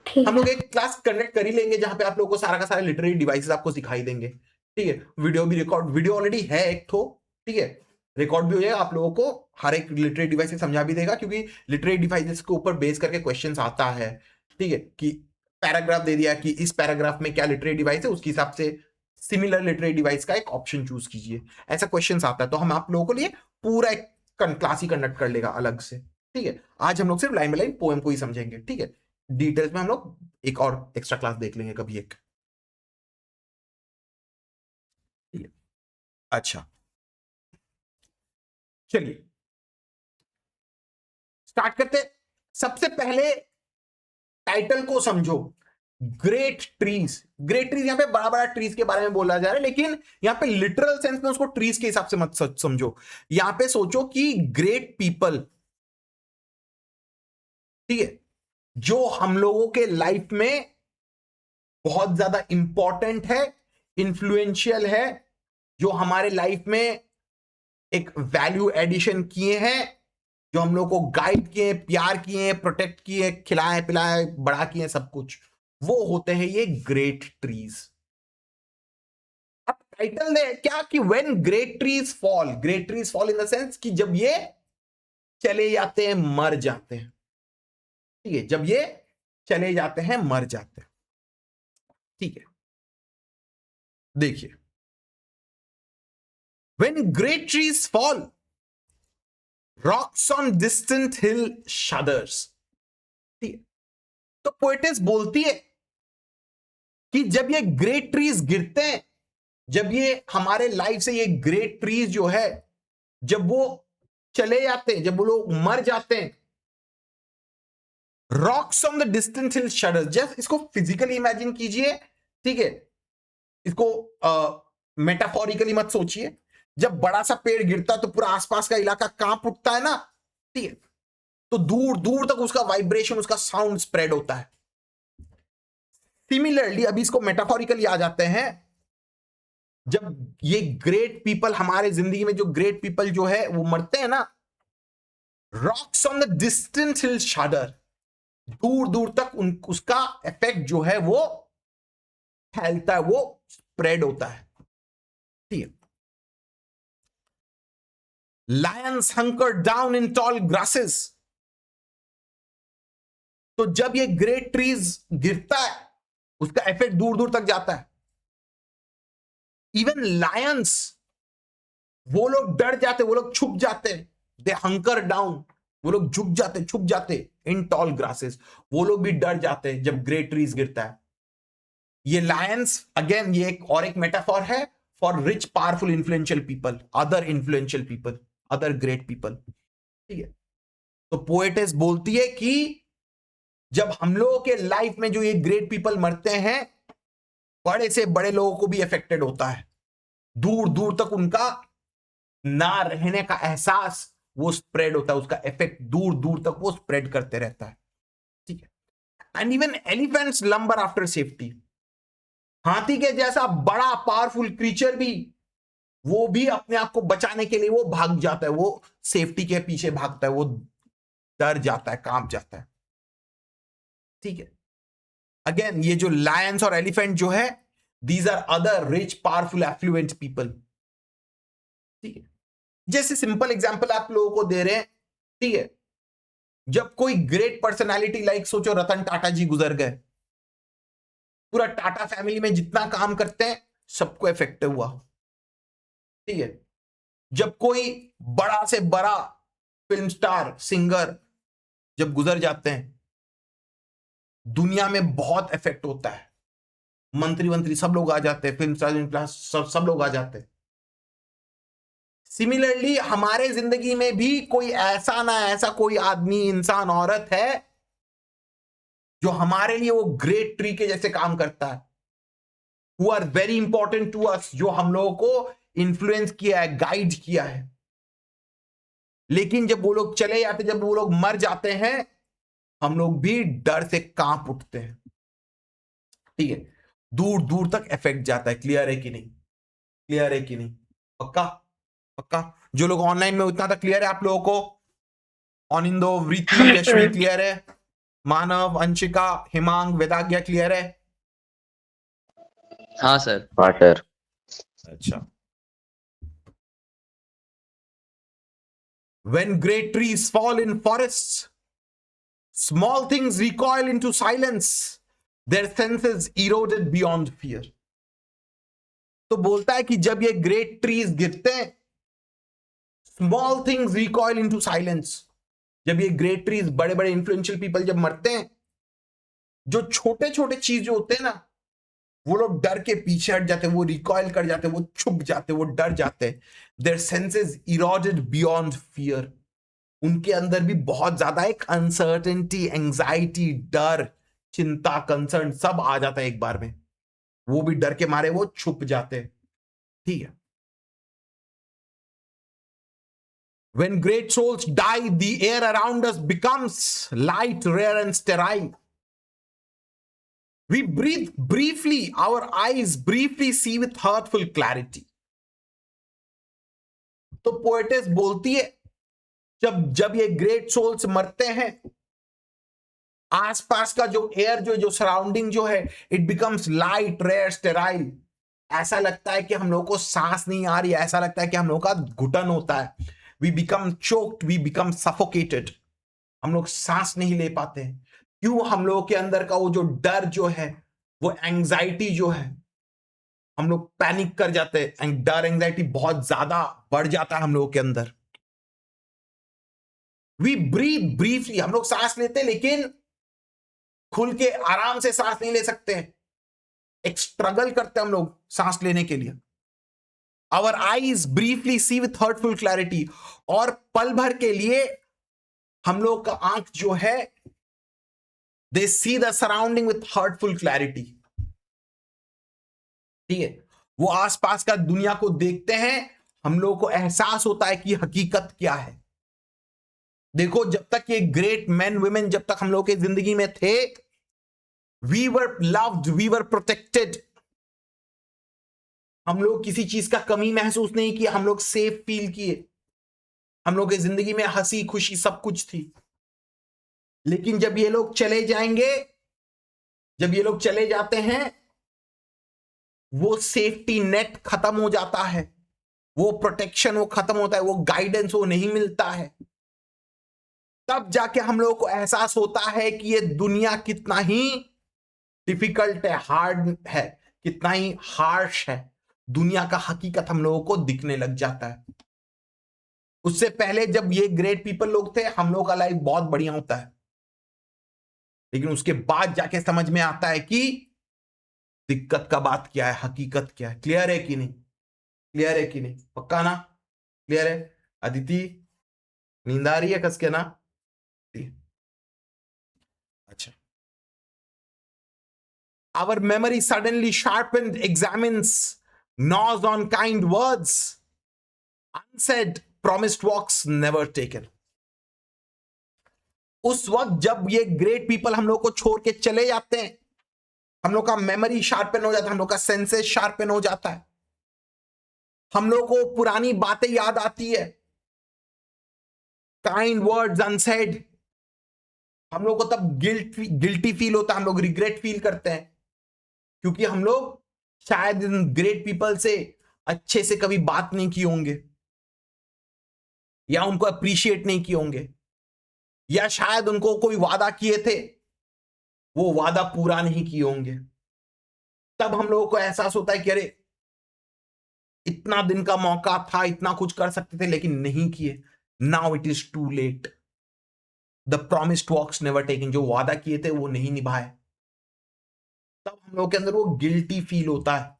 ठीक हम है। लोग एक क्लास कंडक्ट कर ही लेंगे जहां पे आप लोगों को सारा का सारा लिटरेरी डिवाइसेस आपको सिखाई देंगे, ठीक है। वीडियो भी रिकॉर्ड, वीडियो ऑलरेडी है एक तो, ठीक है। रिकॉर्ड भी हो जाएगा, आप लोगों को हर एक लिटरेरी डिवाइस समझा भी देगा, क्योंकि लिटरेरी डिवाइसेस के ऊपर बेस करके क्वेश्चंस आता है, ठीक है। कि पैराग्राफ दे दिया कि इस पैराग्राफ में क्या लिटरेरी डिवाइस है, उसके हिसाब से सिमिलर लिटरेरी डिवाइस का एक ऑप्शन चूज कीजिए, ऐसा क्वेश्चंस आता है। तो हम आप लोगों को लिए पूरा एक क्लास ही कंडक्ट कर लेगा अलग से, ठीक है। आज हम लोग सिर्फ लाइन बाय लाइन पोएम को ही समझेंगे, ठीक है। डिटेल्स में हम लोग एक और एक्स्ट्रा क्लास देख लेंगे कभी एक, ठीक है। अच्छा, चलिए स्टार्ट करते। सबसे पहले टाइटल को समझो, ग्रेट ट्रीज। ग्रेट ट्रीज, यहां पे बड़ा बड़ा ट्रीज के बारे में बोला जा रहा है, लेकिन यहां पे लिटरल सेंस में उसको ट्रीज के हिसाब से मत समझो। यहां पे सोचो कि ग्रेट पीपल, ठीक है, जो हम लोगों के लाइफ में बहुत ज्यादा इंपॉर्टेंट है, इन्फ्लुएंशियल है, जो हमारे लाइफ में एक वैल्यू एडिशन किए हैं, जो हम लोग को गाइड किए, प्यार किए, प्रोटेक्ट किए, खिलाए पिलाए, बड़ा किए, सब कुछ, वो होते हैं ये ग्रेट ट्रीज। अब टाइटल दे क्या कि when great trees fall. Great trees fall in the sense कि जब ये चले जाते हैं, मर जाते हैं, ठीक है। जब ये चले जाते हैं, मर जाते हैं, ठीक है। देखिए, when great trees fall, rocks on distant hill shudders, ठीक है। तो पोएटेस बोलती है कि जब ये ग्रेट ट्रीज गिरते हैं, जब ये हमारे लाइफ से ये ग्रेट ट्रीज जो है, जब वो चले जाते हैं, जब वो लोग मर जाते हैं, rocks on the distant hill shudders. Just इसको फिजिकली इमेजिन कीजिए, ठीक है। इसको मेटाफोरिकली मत सोचिए। जब बड़ा सा पेड़ गिरता है तो पूरा आसपास का इलाका कांप उठता है ना, ठीक है। तो दूर दूर तक उसका वाइब्रेशन, उसका साउंड स्प्रेड होता है। सिमिलरली अभी इसको मेटाफोरिकली आ जाते हैं, जब ये ग्रेट पीपल हमारे जिंदगी में, जो ग्रेट पीपल जो है वो मरते हैं ना, रॉक्स ऑन द डिस्टेंट हिल शडर, दूर दूर तक उसका इफेक्ट जो है वो फैलता है, वो स्प्रेड होता है, ठीक है। Lions hunker down in tall grasses. तो जब ये ग्रेट ट्रीज गिरता है, उसका इफेक्ट दूर दूर तक जाता है। इवन लायंस, वो लोग डर जाते, वो लोग छुप जाते, दे हंकर डाउन, वो लोग झुक जाते, छुप जाते इन टॉल ग्रासेस। वो लोग भी डर जाते हैं जब ग्रेट ट्रीज गिरता है। ये लायंस अगेन, ये एक और एक मेटाफॉर है for rich powerful influential people, other influential people, other great people, ठीक है। तो पोएटेस बोलती है कि जब हम लोगों के लाइफ में जो ये ग्रेट पीपल मरते हैं, बड़े से बड़े लोगों को भी अफेक्टेड होता है। दूर दूर तक उनका ना रहने का एहसास वो स्प्रेड होता है, उसका इफेक्ट दूर दूर तक वो स्प्रेड करते रहता है, ठीक है। And even elephants lumbar after safety. हाथी के जैसा बड़ा पावरफुल क्रीचर भी, वो भी अपने आप को बचाने के लिए वो भाग जाता है, वो सेफ्टी के पीछे भागता है, वो डर जाता है, कांप जाता है, ठीक है। अगेन ये जो लायंस और एलिफेंट जो है, these are other rich powerful affluent people, ठीक है। जैसे सिंपल एग्जांपल आप लोगों को दे रहे हैं, ठीक है, जब कोई ग्रेट पर्सनालिटी लाइक सोचो रतन टाटा जी गुजर गए, पूरा टाटा फैमिली में जितना काम करते हैं सबको इफेक्ट हुआ, ठीक है। जब कोई बड़ा से बड़ा फिल्म स्टार सिंगर जब गुजर जाते हैं, दुनिया में बहुत इफेक्ट होता है, मंत्री सब लोग आ जाते हैं, फिल्म स्टार सब लोग आ जाते हैं। सिमिलरली हमारे जिंदगी में भी कोई ऐसा ना ऐसा कोई आदमी, इंसान, औरत है जो हमारे लिए वो ग्रेट ट्री के जैसे काम करता है, who are very important to us, जो हम लोगों को इन्फ्लुएंस किया है, गाइड किया है। लेकिन जब वो लोग चले जाते, जब वो लोग मर जाते हैं, हम लोग भी डर से कांप उठते हैं, ठीक है। दूर दूर तक इफेक्ट जाता है। क्लियर है कि नहीं? क्लियर है कि नहीं? पक्का? पक्का? जो लोग ऑनलाइन में, उतना तक क्लियर है आप लोगों को? ऑनिंदो, वृत्ति, यशवी क्लियर है? मानव, अंशिका, हिमांग, वेदाज्ञा क्लियर है? हाँ सर। हाँ सर। अच्छा। When great trees fall in forests, small things recoil into silence, their senses eroded beyond fear. तो बोलता है कि जब ये ग्रेट ट्रीज गिरते हैं, small things recoil into silence, जब ये ग्रेट ट्रीज, बड़े बड़े इंफ्लुएंशियल पीपल जब मरते हैं, जो छोटे छोटे चीज जो होते हैं ना, वो लोग डर के पीछे हट जाते हैं, वो रिकॉइल कर जाते हैं, वो छुप जाते हैं, वो डर जाते हैं। Their senses eroded beyond fear, उनके अंदर भी बहुत ज्यादा एक अनसर्टेनिटी, एंजाइटी, डर, चिंता, कंसर्न सब आ जाता है एक बार में, वो भी डर के मारे वो छुप जाते हैं, ठीक है। When great souls die, the air around us becomes light, rare and sterile. We breathe briefly, our eyes briefly see with hurtful clarity. तो पोएटेस बोलती है, जब ये ग्रेट सोल्स मरते हैं, आसपास का जो एयर जो सराउंडिंग जो है, it becomes light, rare, sterile. ऐसा लगता है कि हम लोगों को सांस नहीं आ रही है, ऐसा लगता है कि हम लोगों का घुटन होता है। We become choked, we become suffocated, हम लोग सांस नहीं ले पाते हैं। क्यों? हम लोगों के अंदर का वो जो डर जो है, वो एंजाइटी जो है, हम लोग पैनिक कर जाते हैं, डर, एंजाइटी बहुत ज्यादा बढ़ जाता है हम लोगों के अंदर। वी ब्रीथ ब्रीफली, हम लोग सांस लेते हैं लेकिन खुल के आराम से सांस नहीं ले सकते हैं, एक स्ट्रगल करते हैं हम लोग सांस लेने के लिए। Our eyes briefly see with hurtful clarity, और पल भर के लिए हम लोग का आंख जो है, they see the surrounding with hurtful clarity, ठीक है। वो आसपास का दुनिया को देखते हैं, हम लोगों को एहसास होता है कि हकीकत क्या है। देखो, जब तक ये ग्रेट मैन वुमेन जब तक हम लोग के जिंदगी में थे, we were loved, we were protected, हम लोग किसी चीज का कमी महसूस नहीं किया, हम लोग सेफ फील किए, हम लोग की जिंदगी में हंसी खुशी सब कुछ थी। लेकिन जब ये लोग चले जाएंगे, जब ये लोग चले जाते हैं, वो सेफ्टी नेट खत्म हो जाता है, वो प्रोटेक्शन वो खत्म होता है, वो गाइडेंस वो नहीं मिलता है। तब जाके हम लोगों को एहसास होता है कि ये दुनिया कितना ही डिफिकल्ट है, हार्ड है, कितना ही हार्श है। दुनिया का हकीकत हम लोगों को दिखने लग जाता है। उससे पहले जब ये ग्रेट पीपल लोग थे, हम लोगों का लाइफ बहुत बढ़िया होता है, लेकिन उसके बाद जाके समझ में आता है कि दिक्कत का बात क्या है, हकीकत क्या है। क्लियर है कि नहीं? क्लियर है कि नहीं? पक्का ना? क्लियर है? अदिति, नींद आ रही है कस के ना? अच्छा। Our memory suddenly sharpened, examines, gnaws on kind words, unsaid, promised walks never taken. उस वक्त जब ये ग्रेट पीपल हम लोग को छोड़ के चले जाते हैं, हम लोग का मेमोरी शार्पन हो जाता है, हम लोग का सेंसेस शार्पन हो जाता है, हम लोग को पुरानी बातें याद आती है, काइंड वर्ड्स अनसेड, हम लोग को तब गिल्टी फील होता है, हम लोग रिग्रेट फील करते हैं, क्योंकि हम लोग शायद इन ग्रेट पीपल से अच्छे से कभी बात नहीं की होंगे, या उनको अप्रिशिएट नहीं किए होंगे, या शायद उनको कोई वादा किए थे वो वादा पूरा नहीं किए होंगे। तब हम लोगों को एहसास होता है कि अरे इतना दिन का मौका था, इतना कुछ कर सकते थे लेकिन नहीं किए। Now it is too late. The promised walks never taken. जो वादा किए थे वो नहीं निभाए। तब हम लोग के अंदर वो गिल्टी फील होता है,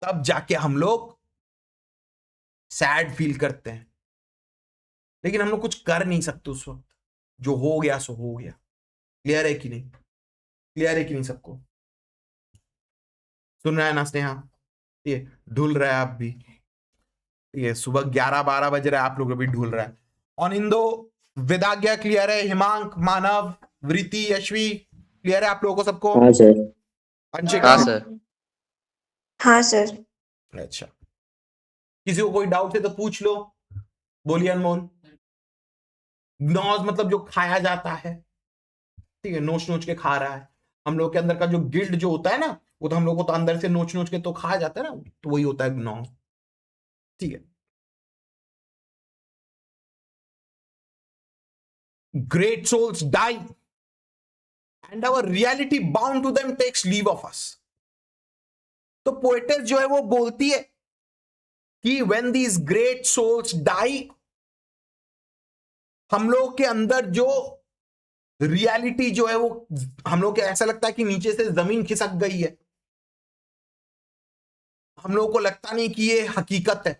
तब जाके हम लोग सैड फील करते हैं। लेकिन हम लोग कुछ कर नहीं सकते उस वक्त। जो हो गया सो हो गया। क्लियर है कि नहीं? क्लियर है कि नहीं सबको? सुन रहा है ना स्नेहा? ये ढूल रहा है आप भी। ये सुबह 11-12 बज रहा है, आप लोग भी ढूल रहा है। ऑन इंदो, वेदाज्ञा क्लियर है? हिमांक, मानव, वृति, यशवी क्लियर है आप लोगों को सबको? हाँ सर। अंशिका? हाँ सर। हाँ सर। अच्छा, किसी को कोई डाउट है तो पूछ लो। बोलिए अनमोल। नॉज मतलब जो खाया जाता है, ठीक है, नोच नोच के खा रहा है। हम लोग के अंदर का जो गिल्ट जो होता है ना, वो तो हम लोग को तो अंदर से नोच नोच के तो खाया जाता है ना, तो वही होता है नॉज। ठीक है। Great souls die and our reality bound to them takes leave of us. तो पोएटेस जो है वो बोलती है कि when these great souls die, हम लोग के अंदर जो रियलिटी जो है वो, हम लोग को ऐसा लगता है कि नीचे से जमीन खिसक गई है। हम लोगों को लगता नहीं कि ये हकीकत है,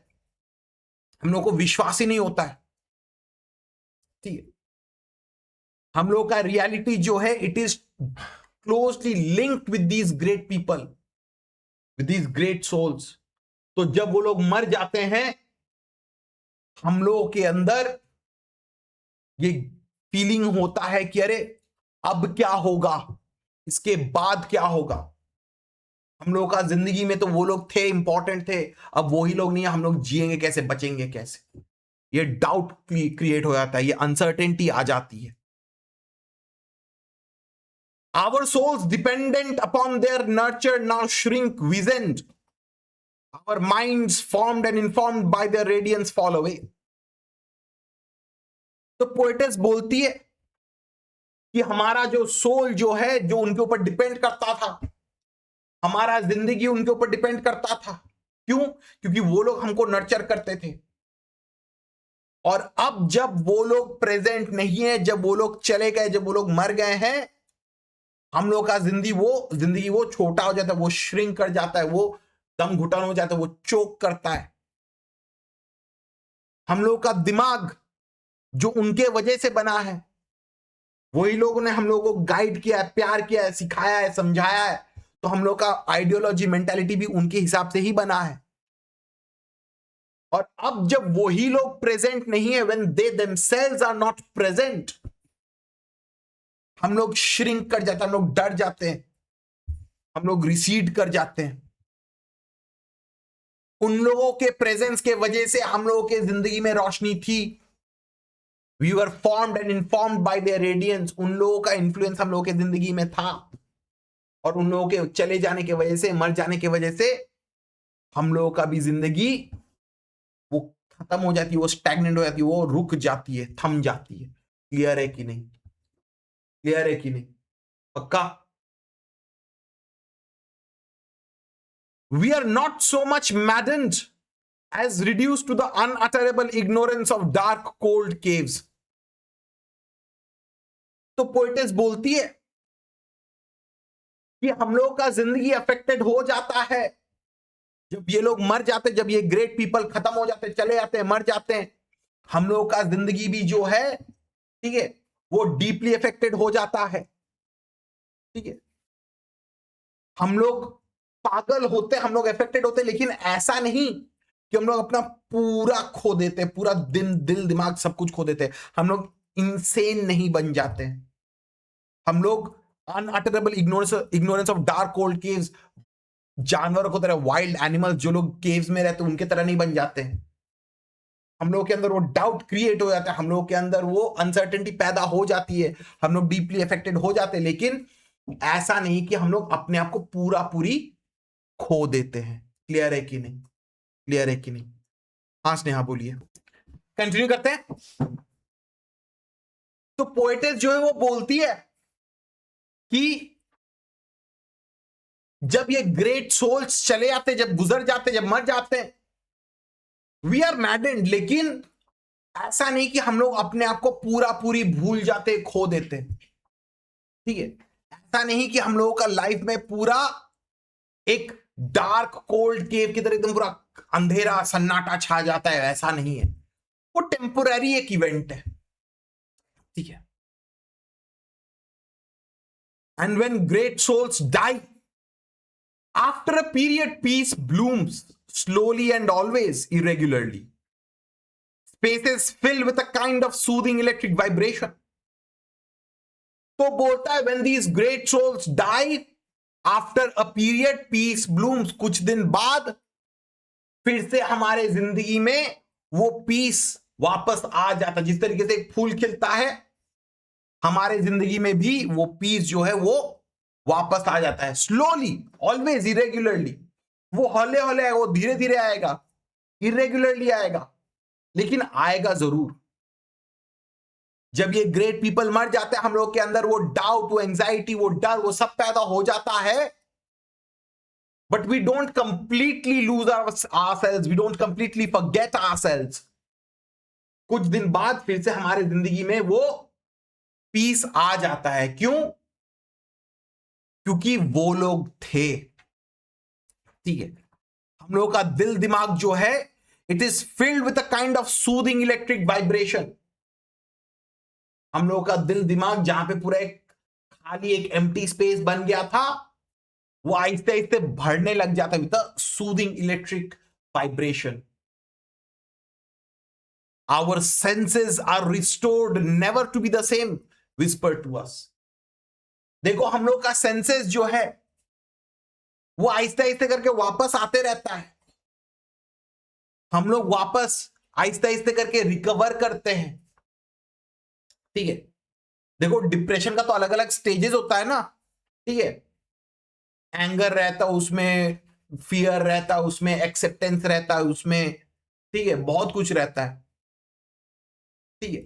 हम लोग को विश्वास ही नहीं होता है। ठीक है। हम लोग का रियलिटी जो है it is closely linked with these great people, with these great souls. तो जब वो लोग मर जाते हैं, हम लोगों के अंदर ये फीलिंग होता है कि अरे अब क्या होगा, इसके बाद क्या होगा। हम लोगों का जिंदगी में तो वो लोग थे, इंपॉर्टेंट थे, अब वही लोग नहीं है, हम लोग जिएंगे कैसे, बचेंगे कैसे। ये डाउट क्रिएट हो जाता है, ये अनसर्टेनिटी आ जाती है। Our souls dependent upon their nurture now shrink wizened. Our minds formed and informed by their radiance fall away. तो पोएटेस बोलती है कि हमारा जो सोल जो है, जो उनके ऊपर डिपेंड करता था, हमारा जिंदगी उनके ऊपर डिपेंड करता था। क्यों? क्योंकि वो लोग हमको नर्चर करते थे। और अब जब वो लोग प्रेजेंट नहीं है, जब वो लोग चले गए, जब वो लोग मर गए हैं, हम लोग का जिंदगी वो छोटा हो जाता है, वो श्रिंक कर जाता है, वो दम घुटन हो जाता है, वो चोक करता है। हम लोग का दिमाग जो उनके वजह से बना है, वही लोगों ने हम लोगों को गाइड किया है, प्यार किया है, सिखाया है, समझाया है। तो हम लोग का आइडियोलॉजी, मेंटालिटी भी उनके हिसाब से ही बना है। और अब जब वही लोग प्रेजेंट नहीं है, when they themselves are not present, हम लोग श्रिंक कर जाते हैं, हम लोग डर जाते हैं, हम लोग रिसीड कर जाते हैं। उन लोगों के प्रेजेंस के वजह से हम लोगों के जिंदगी में रोशनी थी। We were formed and informed by their radiance. उन लोगों का इन्फ्लुएंस हम लोगों के जिंदगी में था, और उन लोगों के चले जाने की वजह से, मर जाने की वजह से हम लोगों का भी जिंदगी वो खत्म हो जाती है, वो स्टैग्नेंट हो जाती है, वो रुक जाती है, थम जाती है। क्लियर है कि नहीं? क्लियर है कि नहीं? पक्का? We are not so much maddened as reduced to the unutterable ignorance of dark, cold caves. तो पोएटेस बोलती है कि हम लोग का जिंदगी अफेक्टेड हो जाता है जब ये लोग मर जाते, जब ये ग्रेट पीपल खत्म हो जाते, चले जाते हैं, मर जाते हैं। हम लोग का जिंदगी भी जो है, ठीक है, वो डीपली अफेक्टेड हो जाता है। ठीक है। हम लोग पागल होते, हम लोग अफेक्टेड होते, लेकिन ऐसा नहीं कि हम लोग अपना पूरा खो देते, पूरा दिल दिमाग सब कुछ खो देते। हम लोग इंसेन नहीं बन जाते। हम लोग unutterable ignorance of dark cold caves, जानवरों की तरह, वाइल्ड एनिमल्स जो लोग केव्स में रहते हैं उनके तरह नहीं बन जाते हैं। हम लोग के अंदर वो डाउट क्रिएट हो जाता है, हम लोग के अंदर वो अनसर्टेनिटी पैदा हो जाती है, हम लोग डीपली अफेक्टेड हो जाते हैं। लेकिन ऐसा नहीं कि हम लोग अपने आप को पूरी खो देते हैं। क्लियर है कि नहीं? क्लियर है कि नहीं? हाँ स्नेहा बोलिए। कंटिन्यू करते हैं। तो पोएटेस जो है वो बोलती है कि जब ये ग्रेट सोल्स चले जाते, जब गुजर जाते, जब मर जाते हैं, वी आर मैडेंड, लेकिन ऐसा नहीं कि हम लोग अपने आप को पूरा पूरी भूल जाते, खो देते। ठीक है, ऐसा नहीं कि हम लोगों का लाइफ में पूरा एक डार्क कोल्ड केव की तरह एकदम पूरा अंधेरा सन्नाटा छा जाता है, ऐसा नहीं है। वो टेम्पोररी एक इवेंट है। ठीक है, and when great souls die, after a period, peace blooms slowly and always irregularly. Spaces fill with a kind of soothing electric vibration. तो बोलता है when these great souls die, after a period, peace blooms. कुछ दिन बाद फिर से हमारे जिंदगी में वो पीस वापस आ जाता। जिस तरीके से एक फूल खिलता है, हमारे जिंदगी में भी वो पीस जो है वो वापस आ जाता है। Slowly, always, irregularly. वो हौले हौले आएगा, वो धीरे धीरे आएगा, इरेगुलरली आएगा, लेकिन आएगा जरूर। जब ये ग्रेट पीपल मर जाते हैं, हम लोग के अंदर वो डाउट, वो एंजाइटी, वो डर, वो सब पैदा हो जाता है। But we don't completely lose ourselves, we don't completely forget ourselves. कुछ दिन बाद फिर से हमारे जिंदगी में वो पीस आ जाता है। क्यों? क्योंकि वो लोग थे। ठीक है, हम लोगों का दिल दिमाग जो है, it is filled with a kind of soothing electric vibration. हम लोगों का दिल दिमाग जहां पे पूरा एक खाली एक एम्प्टी स्पेस बन गया था, वो आहिस्ते आहिस्ते भरने लग जाता है with a soothing electric vibration. Our senses are restored never to be the same, whisper to us. देखो, हम लोग का सेंसेस जो है वो आहिस्ते आहिस्ते करके वापस आते रहता है। हम लोग वापस आहिस्ते आहिस्ते करके रिकवर करते हैं। ठीक है, देखो डिप्रेशन का तो अलग अलग स्टेजेस होता है ना। ठीक है, एंगर रहता है उसमें, फियर रहता है उसमें, एक्सेप्टेंस रहता है उसमें। ठीक है, बहुत कुछ रहता है। ठीक है,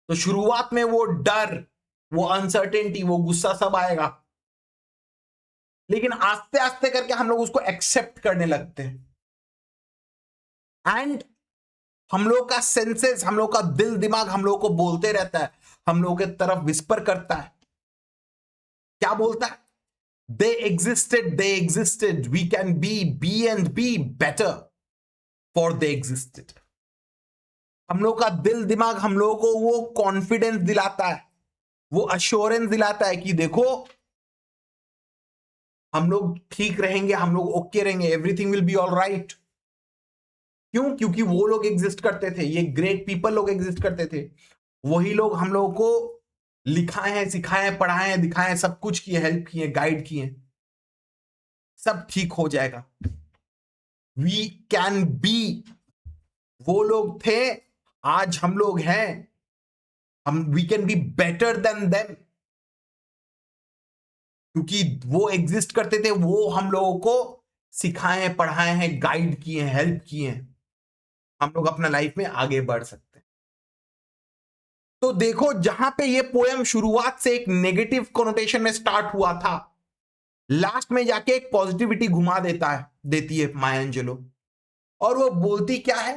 तो शुरुआत में वो डर, वो अनसर्टेनिटी, वो गुस्सा सब आएगा, लेकिन आस्ते आस्ते करके हम लोग उसको एक्सेप्ट करने लगते हैं। एंड हम लोग का सेंसेस, हम लोग का दिल दिमाग हम लोग को बोलते रहता है, हम लोग के तरफ विस्पर करता है। क्या बोलता है? They existed, we can be and be better for they existed. हम लोग का दिल दिमाग हम लोगों को वो कॉन्फिडेंस दिलाता है, वो अश्योरेंस दिलाता है कि देखो हम लोग ठीक रहेंगे, हम लोग ओके रहेंगे, everything will be all right. क्यों? क्योंकि वो लोग एग्जिस्ट करते थे, ये ग्रेट पीपल लोग एग्जिस्ट करते थे। वही लोग हम लोगों को लिखाए हैं, सिखाए हैं, पढ़ाए हैं, दिखाए हैं, सब कुछ किए, हेल्प किए, गाइड किए। सब ठीक हो जाएगा। वी कैन बी, वो लोग थे, आज हम लोग हैं। हम we can be better than them, क्योंकि वो एग्जिस्ट करते थे, वो हम लोगों को सिखाए हैं, पढ़ाए हैं, गाइड किए हैं, हेल्प किए हैं। हम लोग अपना लाइफ में आगे बढ़ सकते हैं। तो देखो, जहां पे ये पोएम शुरुआत से एक नेगेटिव कोनोटेशन में स्टार्ट हुआ था, लास्ट में जाके एक पॉजिटिविटी घुमा देती है माया एंजेलो। और वो बोलती क्या है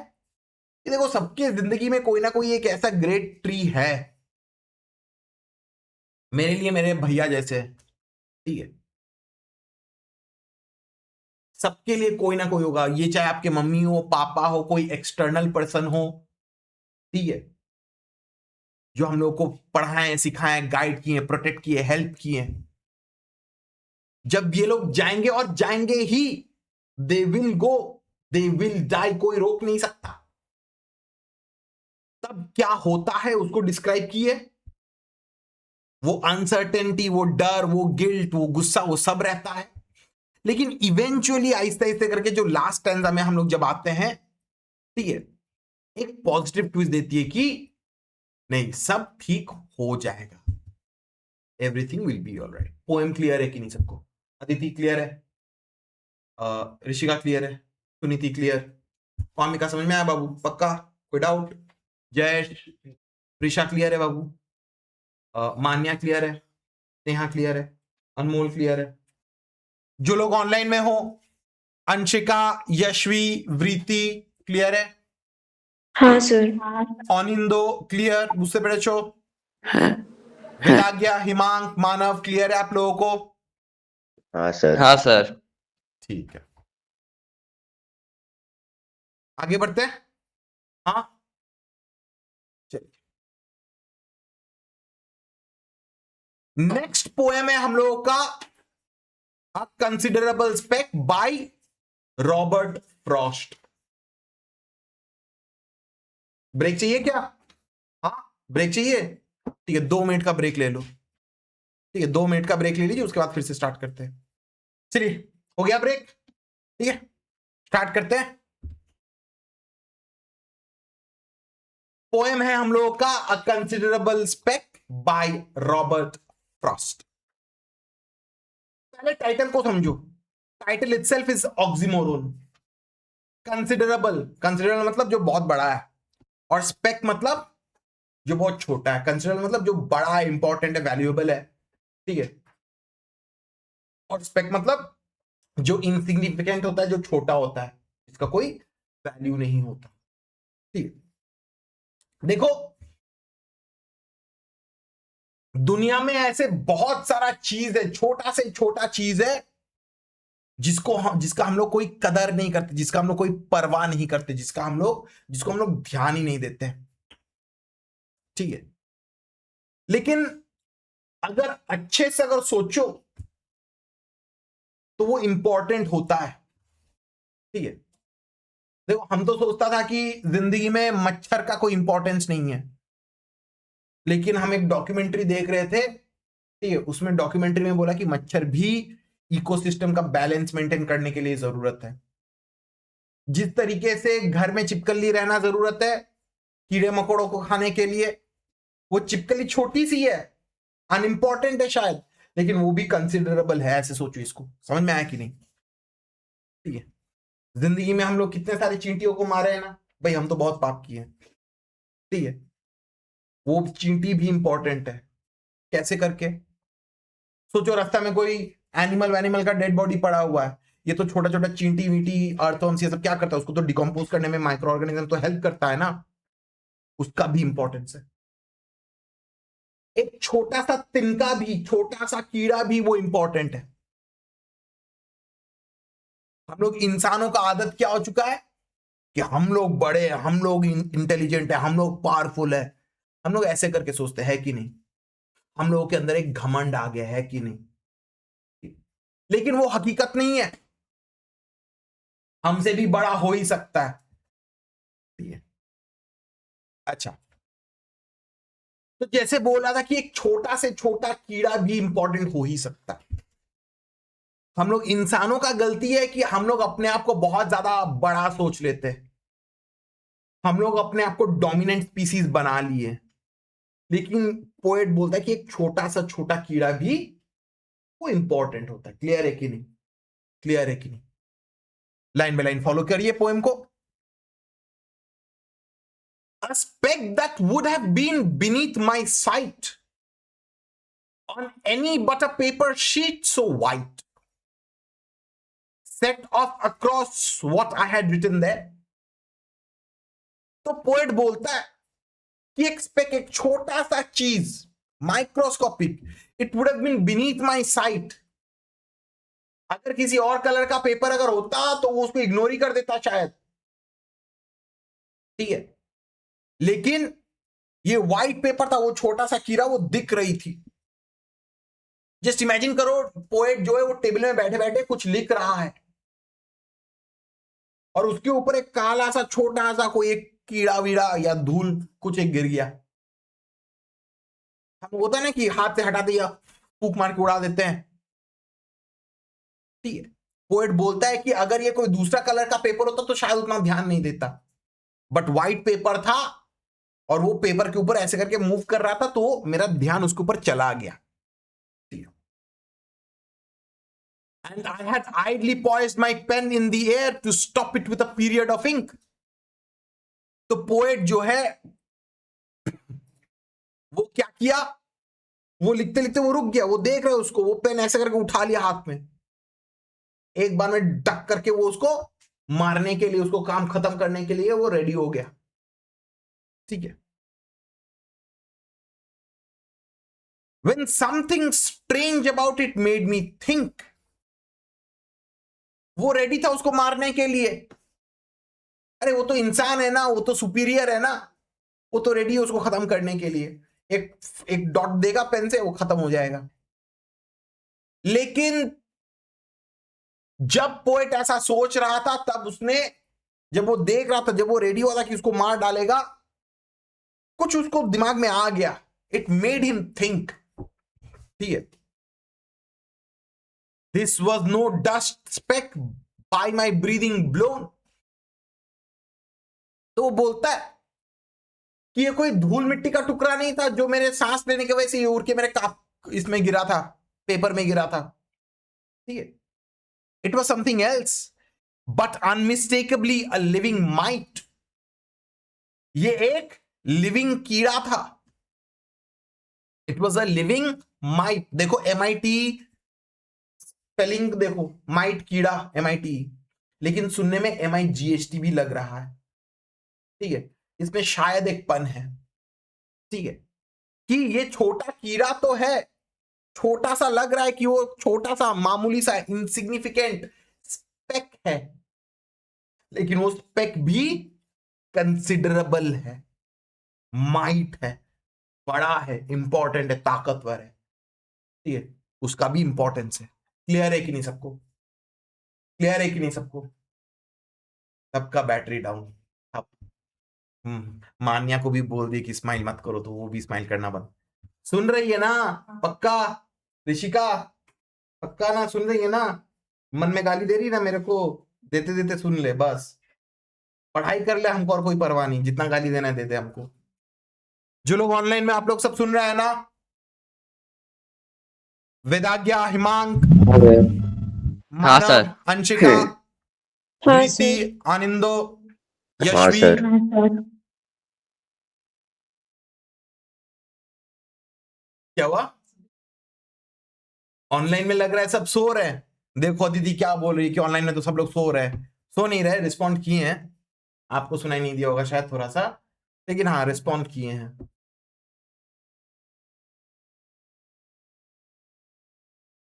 कि देखो, सबके जिंदगी में कोई ना कोई एक ऐसा ग्रेट ट्री है, मेरे लिए मेरे भैया जैसे। ठीक है, सबके लिए कोई ना कोई होगा, ये चाहे आपके मम्मी हो, पापा हो, कोई एक्सटर्नल पर्सन हो। ठीक है, जो हम लोग को पढ़ाएं, सिखाएं, गाइड किए, प्रोटेक्ट किए, हेल्प किए। जब ये लोग जाएंगे, और जाएंगे ही, they will go, they will die, कोई रोक नहीं सकता। तब क्या होता है उसको डिस्क्राइब किए। वो अनसर्टेनिटी, वो डर, वो गिल्ट, वो गुस्सा, वो सब रहता है। लेकिन इवेंचुअली आहिस्ते आहिस्ते करके जो लास्ट स्टैंजा में हम लोग जब आते हैं, ठीक है, एक पॉजिटिव ट्विस्ट देती है कि नहीं, सब ठीक हो जाएगा, everything will be all right. Poem clear है कि नहीं सबको? अदिति क्लियर है? ऋषिका क्लियर है? सुनीति क्लियर? वामिका समझ में आया बाबू? पक्का? कोई डाउट? जयेश, प्रिशा क्लियर है बाबू? मान्या क्लियर है? नेहा क्लियर है? अनमोल क्लियर है? जो लोग ऑनलाइन में हो, अंशिका, यशवी, वृति क्लियर है? हाँ सर। अनिंदो क्लियर? दूसरे बड़े शो हाँ वेदाज्ञा, हिमांक, मानव क्लियर है आप लोगों को? हाँ सर। हाँ सर। ठीक है, आगे बढ़ते हैं। हाँ चलिए, नेक्स्ट पोएम है हम लोगों का a considerable speck by Robert Frost. Break चाहिए क्या? हाँ ब्रेक चाहिए? ठीक है, 2 मिनट का ब्रेक ले लो। ठीक है, 2 मिनट का ब्रेक ले लीजिए, उसके बाद फिर से स्टार्ट करते हैं। चलिए, हो गया ब्रेक? ठीक है, स्टार्ट करते हैं। पोएम है हम लोगों का a considerable speck by Robert Frost. पहले टाइटल को समझो। Title itself is oxymoron. Considerable, considerable मतलब जो बहुत बड़ा है, और स्पेक मतलब जो बहुत छोटा है। कंसिडरेबल मतलब जो बड़ा है, इंपॉर्टेंट है, वैल्यूएबल है। ठीक है, और स्पेक मतलब जो इनसिग्निफिकेंट होता है, जो छोटा होता है, इसका कोई वैल्यू नहीं होता। ठीक है, देखो दुनिया में ऐसे बहुत सारा चीज है, छोटा से छोटा चीज है जिसका हम लोग कोई कदर नहीं करते, जिसका हम लोग कोई परवाह नहीं करते, जिसको हम लोग ध्यान ही नहीं देते हैं। ठीक है, लेकिन अगर अच्छे से अगर सोचो तो वो इंपॉर्टेंट होता है। ठीक है, देखो हम तो सोचता था कि जिंदगी में मच्छर का कोई इंपॉर्टेंस नहीं है, लेकिन हम एक डॉक्यूमेंट्री देख रहे थे। ठीक है, उसमें डॉक्यूमेंट्री में बोला कि मच्छर भी इकोसिस्टम का बैलेंस मेंटेन करने के लिए जरूरत है। जिस तरीके से घर में छिपकली रहना जरूरत है कीड़े मकोड़ों को खाने के लिए, वो छिपकली छोटी सी है, अनइंपॉर्टेंट है शायद, लेकिन वो भी कंसिडरेबल है। ऐसे सोचो, इसको समझ में आया कि नहीं? ठीक है, जिंदगी में हम लोग कितने सारे चींटियों को मारे हैं ना भाई, हम तो बहुत पाप किए हैं। ठीक है, वो चींटी भी इंपॉर्टेंट है। कैसे करके सोचो, रास्ता में कोई एनिमल का डेड बॉडी पड़ा हुआ है, ये तो छोटा छोटा चींटी वीटी अर्थवर्म्स ये सब क्या करता है, उसको तो डिकम्पोज करने में माइक्रो ऑर्गेनिज्म तो हेल्प करता है ना, उसका भी इंपॉर्टेंस है। एक छोटा सा तिनका भी, छोटा सा कीड़ा भी वो इंपॉर्टेंट है। हम लोग इंसानों का आदत क्या हो चुका है कि हम लोग बड़े हैं, हम लोग इंटेलिजेंट है, हम लोग पावरफुल है, हम लोग ऐसे करके सोचते हैं कि नहीं? हम लोगों के अंदर एक घमंड आ गया है कि नहीं? लेकिन वो हकीकत नहीं है, हमसे भी बड़ा हो ही सकता है। अच्छा, तो जैसे बोला था कि एक छोटा से छोटा कीड़ा भी इंपॉर्टेंट हो ही सकता है। हम लोग इंसानों का गलती है कि हम लोग अपने आप को बहुत ज्यादा बड़ा सोच लेते हैं। हम लोग अपने आप को डोमिनेंट स्पीसीज बना लिए, लेकिन पोएट बोलता है कि एक छोटा सा छोटा कीड़ा भी वो इंपॉर्टेंट होता है। क्लियर है कि नहीं? क्लियर है कि नहीं? लाइन बाय लाइन फॉलो करिए पोएम को। A speck that would have been beneath my sight on any but a paper sheet so white, set off across what I had written there. तो poet बोलता है कि एक speck, एक छोटा सा चीज, microscopic, it would have been beneath my sight. अगर किसी और कलर का पेपर अगर होता तो वो उसको इग्नोर ही कर देता शायद। ठीक है, लेकिन ये व्हाइट पेपर था, वो छोटा सा कीड़ा, वो दिख रही थी। जस्ट इमेजिन करो, पोएट जो है वो टेबल में बैठे बैठे कुछ लिख रहा है, और उसके ऊपर एक काला सा छोटा सा कोई एक कीड़ा वीड़ा या धूल कुछ एक गिर गया। हम होता है ना कि हाथ से हटा दिया, फूक मार के उड़ा देते हैं। ठीक है, पोएट बोलता है कि अगर ये कोई दूसरा कलर का पेपर होता तो शायद उतना ध्यान नहीं देता, बट व्हाइट पेपर था और वो पेपर के ऊपर ऐसे करके मूव कर रहा था, तो मेरा ध्यान उसके ऊपर चला गया। And I had idly poised my pen in the air to stop it with a period of ink. तो पोएट जो है वो क्या किया, वो लिखते लिखते वो रुक गया, वो देख रहा है उसको, वो पेन ऐसे करके उठा लिया हाथ में, एक बार में डक करके वो उसको मारने के लिए, उसको काम खत्म करने के लिए वो रेडी हो गया। ठीक है। When something strange about it made me think, वो रेडी था उसको मारने के लिए। अरे वो तो इंसान है ना, वो तो सुपीरियर है ना, वो तो रेडी है उसको खत्म करने के लिए। एक एक डॉट देगा पेन से, वो खत्म हो जाएगा। लेकिन जब पोएट ऐसा सोच रहा था, तब उसने, जब वो देख रहा था, जब वो रेडी हुआ था कि उसको मार डालेगा, कुछ उसको दिमाग में आ गया। It made him think. ठीक है। This was no dust speck by my breathing blown. तो वो बोलता है कि ये कोई धूल मिट्टी का टुकड़ा नहीं था जो मेरे सांस लेने की वजह से उड़ के मेरे काप इसमें गिरा था, पेपर में गिरा था। ठीक है। It was something else but unmistakably a living mite. ये एक लिविंग कीड़ा था। It was a living mite. देखो MIT स्पेलिंग देखो, माइट कीड़ा MIT, लेकिन सुनने में MIGHT भी लग रहा है। ठीक है। इसमें शायद एक पन है। ठीक है, कि ये छोटा कीड़ा तो है, छोटा सा लग रहा है कि वो छोटा सा मामूली सा इनसिग्निफिकेंट स्पेक है, लेकिन वो स्पेक भी कंसिडरेबल है, माइट है, बड़ा है, इंपॉर्टेंट है, ताकतवर है। ठीक है, उसका भी इंपॉर्टेंस है। क्लियर है कि नहीं सबको? क्लियर है कि नहीं सबको? सबका बैटरी डाउन। अब मान्या को भी बोल दी कि स्माइल मत करो, तो वो भी स्माइल करना बंद। सुन रही है ना पक्का? ऋषिका पक्का ना सुन रही है ना? मन में गाली दे रही ना मेरे को, देते देते सुन ले बस। पढ़ाई कर ले, हमको और कोई परवाह नहीं, जितना गाली देना है दे दे हमको। जो लोग ऑनलाइन में, आप लोग सब सुन रहे हैं ना? वेदाज्ञा, हिमांक, हाँ सर। मानव, अंशिका, हाँ प्रीति, सर। आनंदो, हाँ यशवी, सर। क्या हुआ? ऑनलाइन में लग रहा है सब सो रहे हैं। देखो दीदी क्या बोल रही है कि ऑनलाइन में तो सब लोग सो रहे हैं। सो नहीं रहे, रिस्पॉन्ड किए हैं। आपको सुनाई नहीं दिया होगा शायद थोड़ा सा, लेकिन हाँ रिस्पॉन्ड किए हैं।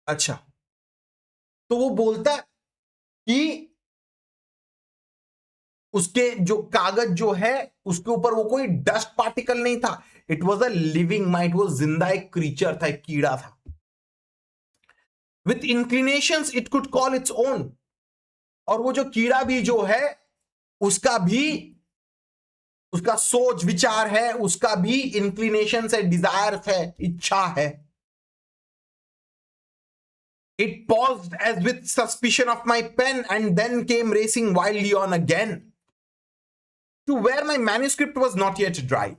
अच्छा, तो वो बोलता है कि उसके जो कागज जो है उसके ऊपर वो कोई डस्ट पार्टिकल नहीं था। It was a living might, वो जिंदा एक क्रीचर था, एक कीड़ा था। With inclinations it could call its own. और वो जो कीड़ा भी जो है उसका भी, उसका सोच विचार है, उसका भी इंक्लिनेशन है, डिजायर है, इच्छा है। It paused as with suspicion of my pen and then came racing wildly on again to where my manuscript was not yet dry.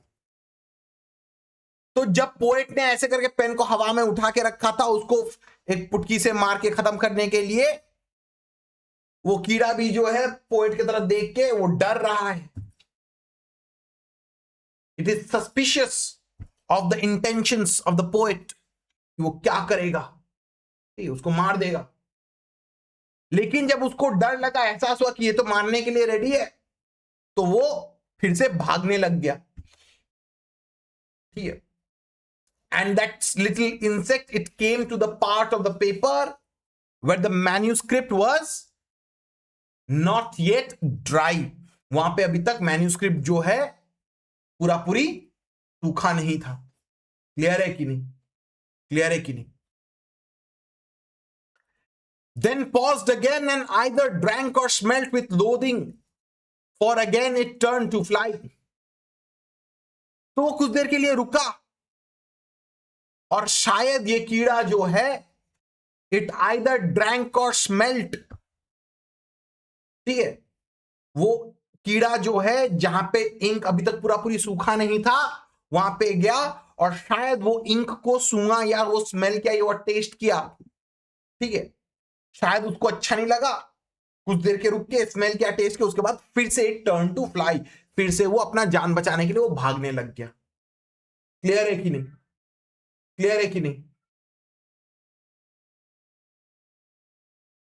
तो जब पोएट ने ऐसे करके पेन को हवा में उठा के रखा था, उसको एक पुटकी से मार के खत्म करने के लिए, वो कीड़ा भी जो है पोएट की तरफ देख के वो डर रहा है। It is suspicious of the intentions of the poet, वो क्या करेगा, उसको मार देगा। लेकिन जब उसको डर लगा, एहसास हुआ कि ये तो मारने के लिए रेडी है, तो वो फिर से भागने लग गया। ठीक है। And that little insect it came to the part of the paper where the manuscript was not yet dry. वहां पे अभी तक मैन्यूस्क्रिप्ट जो है पूरा पूरी सूखा नहीं था। क्लियर है कि नहीं? क्लियर है कि नहीं? Then paused again and either drank or smelt with loathing, for again it turned to fly. तो वो कुछ देर के लिए रुका और शायद ये कीड़ा जो है it either drank or smelt, ठीक है, वो कीड़ा जो है जहां पे इंक अभी तक पूरा पूरी सूखा नहीं था, वहां पे गया और शायद वो इंक को सूंघा या वो स्मेल किया या वो टेस्ट किया। ठीक है, शायद उसको अच्छा नहीं लगा, कुछ देर के रुक के स्मेल किया, टेस्ट किया, उसके बाद फिर से टर्न टू फ्लाई, फिर से वो अपना जान बचाने के लिए वो भागने लग गया। क्लियर है कि नहीं? क्लियर है कि नहीं?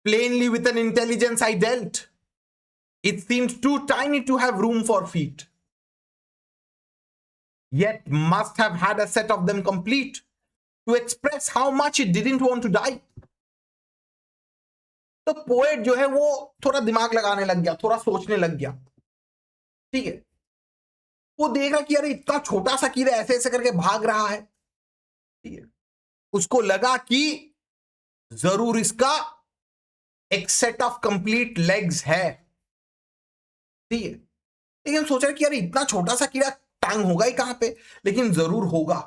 Plainly with an intelligence I dealt. It seemed too tiny to have room for feet. Yet must have had a set of them complete to express how much it didn't want to die. तो poet जो है वो थोड़ा दिमाग लगाने लग गया, थोड़ा सोचने लग गया। ठीक है, वो देख रहा कि यार इतना छोटा सा कीड़ा ऐसे ऐसे करके भाग रहा है। ठीक है, उसको लगा कि जरूर इसका एक सेट ऑफ कंप्लीट लेग्स है। ठीक है, लेकिन सोच रहा कि यार इतना छोटा सा कीड़ा टांग होगा ही कहां पे, लेकिन जरूर होगा,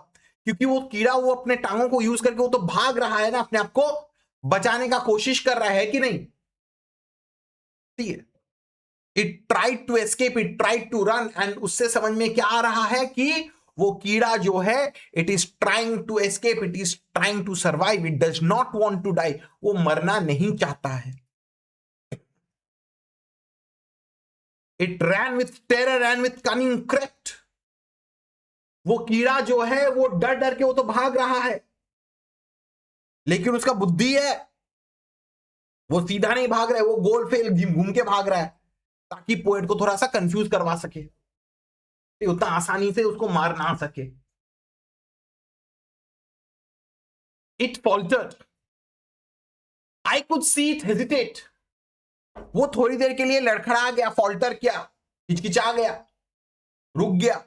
क्योंकि वो कीड़ा वो अपने टांगों को यूज करके वो तो भाग रहा है ना, अपने आप को बचाने का कोशिश कर रहा है कि नहीं। ठीक है, it tried to escape, it tried to run, and उससे समझ में क्या आ रहा है कि वो कीड़ा जो है it is trying to escape, it is trying to survive, it does not want to die. वो मरना नहीं चाहता है। It ran with terror and with cunning crept. वो कीड़ा जो है वो डर डर के वो तो भाग रहा है, लेकिन उसका बुद्धि है, वो सीधा नहीं भाग रहा है, वो गोल फेल घूम के भाग रहा है, ताकि पोएट को थोड़ा सा कंफ्यूज करवा सके, उतना आसानी से उसको मार ना सके। It faltered, I could see it hesitate. वो थोड़ी देर के लिए लड़खड़ा गया, फॉल्टर किया, हिचकिचा गया, रुक गया।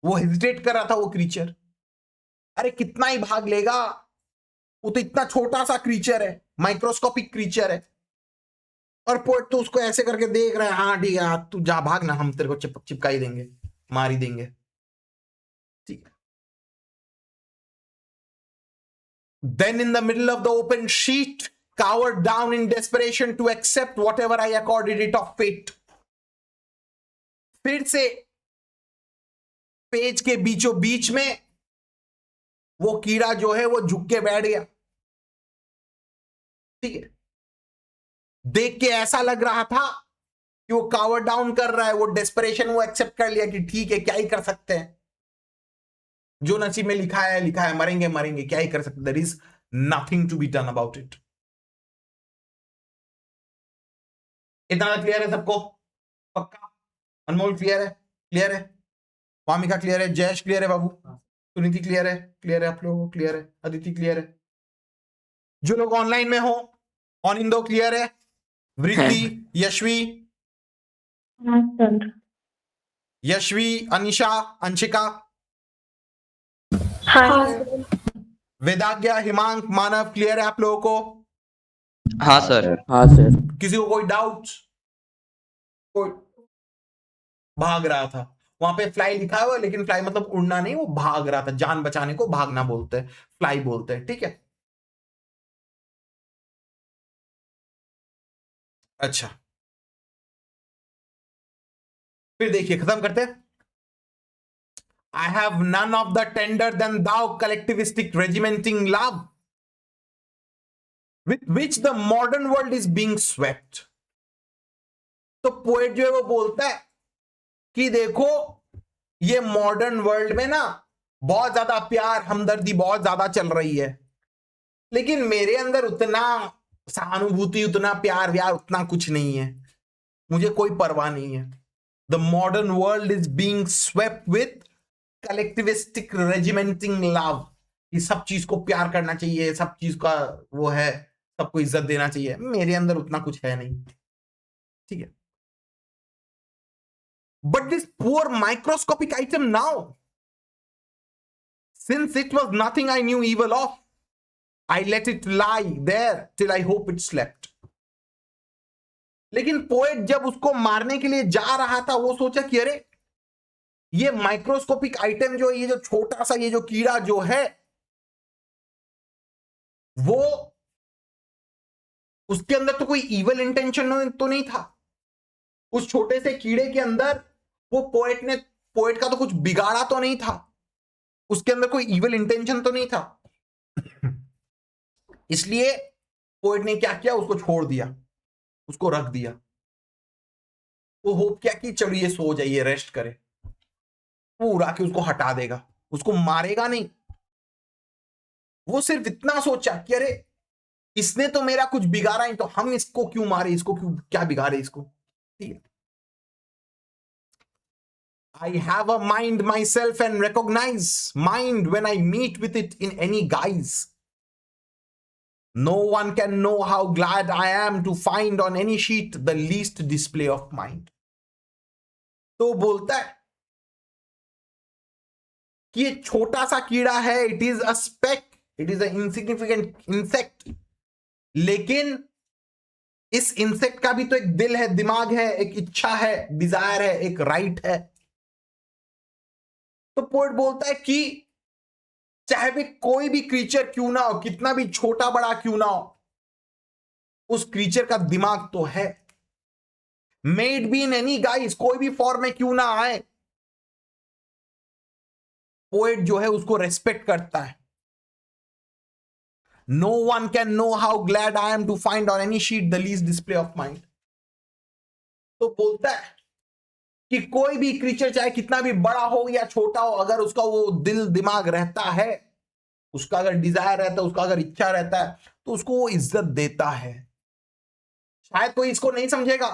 वो हेजिटेट कर रहा था वो क्रीचर। अरे कितना ही भाग लेगा, वो तो इतना छोटा सा क्रीचर है, माइक्रोस्कोपिक क्रीचर है। और पोएट तो उसको ऐसे करके देख रहा है, हाँ ठीक है तू जा भाग ना, हम तेरे को चिपका ही देंगे, मार ही देंगे। ठीक है, then in the middle of the open sheet cowered down in desperation to accept whatever I accorded it of fate. फिर से पेज के बीचों बीच में वो कीड़ा जो है वो झुक के बैठ गया। ठीक है, देख के ऐसा लग रहा था कि वो कावर डाउन कर रहा है, वो डेस्परेशन वो एक्सेप्ट कर लिया कि ठीक है क्या ही कर सकते हैं, जो नसीब में लिखा है लिखा है, मरेंगे मरेंगे, क्या ही कर सकते, there is nothing to be done about it. इतना क्लियर है सबको? पक्का? अनमोल क्लियर है? क्लियर है? वामिका क्लियर है? जयेश क्लियर है? बाबू सुनीति क्लियर है? क्लियर है आप लोगों को? क्लियर है? अदिति क्लियर है? जो लोग ऑनलाइन में हो, ऑनिंदो क्लियर है? वृत्ति, यशवी, यशवी, अनिशा, अंशिका, हाँ वेदाज्ञा, हिमांक, मानव क्लियर है आप लोगों को? हाँ सर। हाँ सर। किसी को कोई डाउट? कोई भाग रहा था, वहां पे फ्लाई लिखा हुआ है, लेकिन फ्लाई मतलब उड़ना नहीं, वो भाग रहा था, जान बचाने को भागना बोलते हैं, फ्लाई बोलते हैं। ठीक है, अच्छा फिर देखिए, खत्म करते हैं। I have none of the tender than thou collectivistic regimenting love with which the modern world is being swept. तो पोएट जो है वो बोलता है कि देखो ये मॉडर्न वर्ल्ड में ना बहुत ज्यादा प्यार हमदर्दी बहुत ज्यादा चल रही है, लेकिन मेरे अंदर उतना सहानुभूति, उतना प्यार व्यार, उतना कुछ नहीं है, मुझे कोई परवाह नहीं है। The modern world is being swept with collectivistic regimenting love. ये सब चीज को प्यार करना चाहिए, सब चीज का वो है, सबको इज्जत देना चाहिए, मेरे अंदर उतना कुछ है नहीं। ठीक है, but this poor microscopic item now, since it was nothing I knew evil of, I let it lie there till I hope it slept. लेकिन पोएट जब उसको मारने के लिए जा रहा था, वो सोचा कि अरे ये माइक्रोस्कोपिक आइटम जो, ये जो छोटा सा ये जो कीड़ा जो है, वो उसके अंदर तो कोई इवल इंटेंशन तो नहीं था। उस छोटे से कीड़े के अंदर वो पोएट का तो कुछ बिगाड़ा तो नहीं था, उसके अंदर कोई इवल इंटेंशन तो नहीं था। इसलिए पोएट ने क्या किया, उसको छोड़ दिया, उसको रख दिया। वो होप किया कि चलो ये सो जाइए, रेस्ट करे, वो उड़ा के उसको हटा देगा, उसको मारेगा नहीं। वो सिर्फ इतना सोचा कि अरे इसने तो मेरा कुछ बिगाड़ा नहीं, तो हम इसको क्यों मारे, इसको क्यों, क्या बिगाड़े इसको। ठीक है, I have a mind myself and recognize mind when I meet with it in any guise. No one can know how glad I am to find on any sheet the least display of mind. तो बोलता है कि ये छोटा सा कीड़ा है, it is a speck, it is a insignificant insect, लेकिन इस इंसेक्ट का भी तो एक दिल है, दिमाग है, एक इच्छा है, डिजायर है, एक राइट है। तो पोएट बोलता है कि चाहे भी कोई भी क्रीचर क्यों ना हो, कितना भी छोटा बड़ा क्यों ना हो, उस क्रीचर का दिमाग तो है। Made be in any guys, कोई भी फॉर्म में क्यों ना आए, पोएट जो है उसको रेस्पेक्ट करता है। No one can know how glad I am to find on any sheet the least display of mind. तो बोलता है कि कोई भी क्रीचर चाहे कितना भी बड़ा हो या छोटा हो, अगर उसका वो दिल दिमाग रहता है, उसका अगर डिजायर रहता है, उसका अगर इच्छा रहता है, तो उसको वो इज्जत देता है। शायद कोई इसको नहीं समझेगा,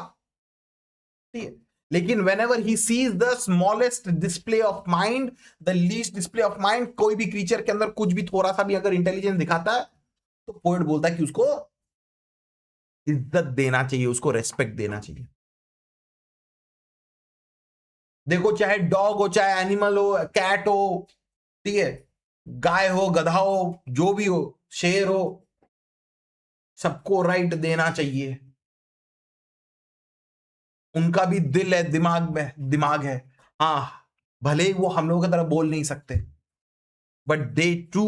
ठीक है, लेकिन whenever he sees the smallest display of mind, the least display of mind, कोई भी क्रीचर के अंदर कुछ भी थोड़ा सा भी अगर इंटेलिजेंस दिखाता है, तो पोएट बोलता है कि उसको इज्जत देना चाहिए, उसको रेस्पेक्ट देना चाहिए। देखो चाहे डॉग हो, चाहे एनिमल हो, कैट हो, ठीक है, गाय हो, गधा हो, जो भी हो, शेर हो, सबको राइट देना चाहिए। उनका भी दिल है, दिमाग है। हाँ, भले ही वो हम लोगों की तरह बोल नहीं सकते, but they too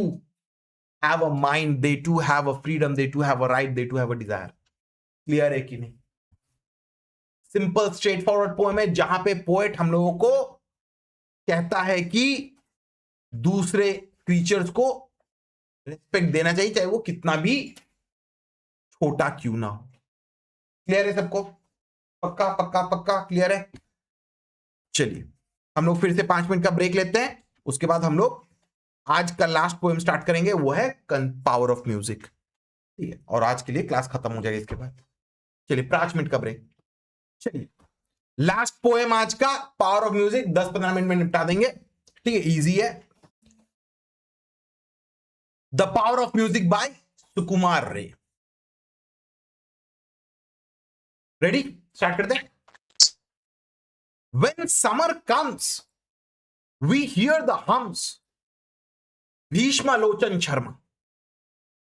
have a mind, they too have a freedom, they too have a right, they too have a desire. Clear है कि नहीं? सिंपल स्ट्रेट फॉरवर्ड पोएम है, जहां पे पोएट हम लोगों को कहता है कि दूसरे क्रीचर्स को रिस्पेक्ट देना चाहिए, चाहे वो कितना भी छोटा क्यों ना हो। क्लियर है सबको? पक्का पक्का पक्का क्लियर है? चलिए हम लोग फिर से 5 मिनट का ब्रेक लेते हैं, उसके बाद हम लोग आज का लास्ट पोएम स्टार्ट करेंगे, वो है पावर ऑफ म्यूजिक। ठीक है, और आज के लिए क्लास खत्म हो जाएगी इसके बाद। चलिए 5 मिनट का ब्रेक। चलिए लास्ट पोएम आज का, पावर ऑफ म्यूजिक, 10-15 मिनट में निपटा देंगे। ठीक है, इजी है। The power of music by Sukumar Ray. Ready? Start करते हैं। When summer comes, we hear the hums. Bhishma लोचन शर्मा।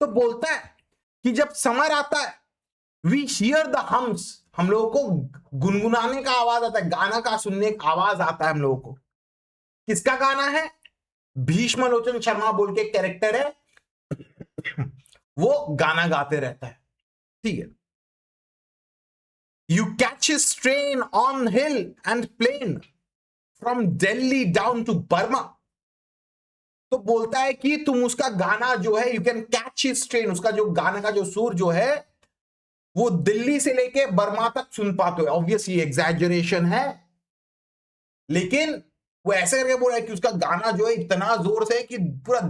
तो बोलता है कि जब समर आता है, we hear the hums, हम लोगों को गुनगुनाने का आवाज आता है, गाना का सुनने का आवाज आता है हम लोगों को। किसका गाना है? भीष्म लोचन शर्मा बोल के कैरेक्टर है, वो गाना गाते रहता है। ठीक है। You catch his strain on hill and plain from Delhi down to Burma. तो बोलता है कि तुम उसका गाना जो है, you can catch his strain, उसका जो गाना का जो सुर जो है, वो दिल्ली से लेके बर्मा तक सुन पाते हो। ऑब्वियसली एग्जैजरेशन है, लेकिन वो ऐसे करके बोल रहा है कि उसका गाना जो है इतना जोर से कि पूरा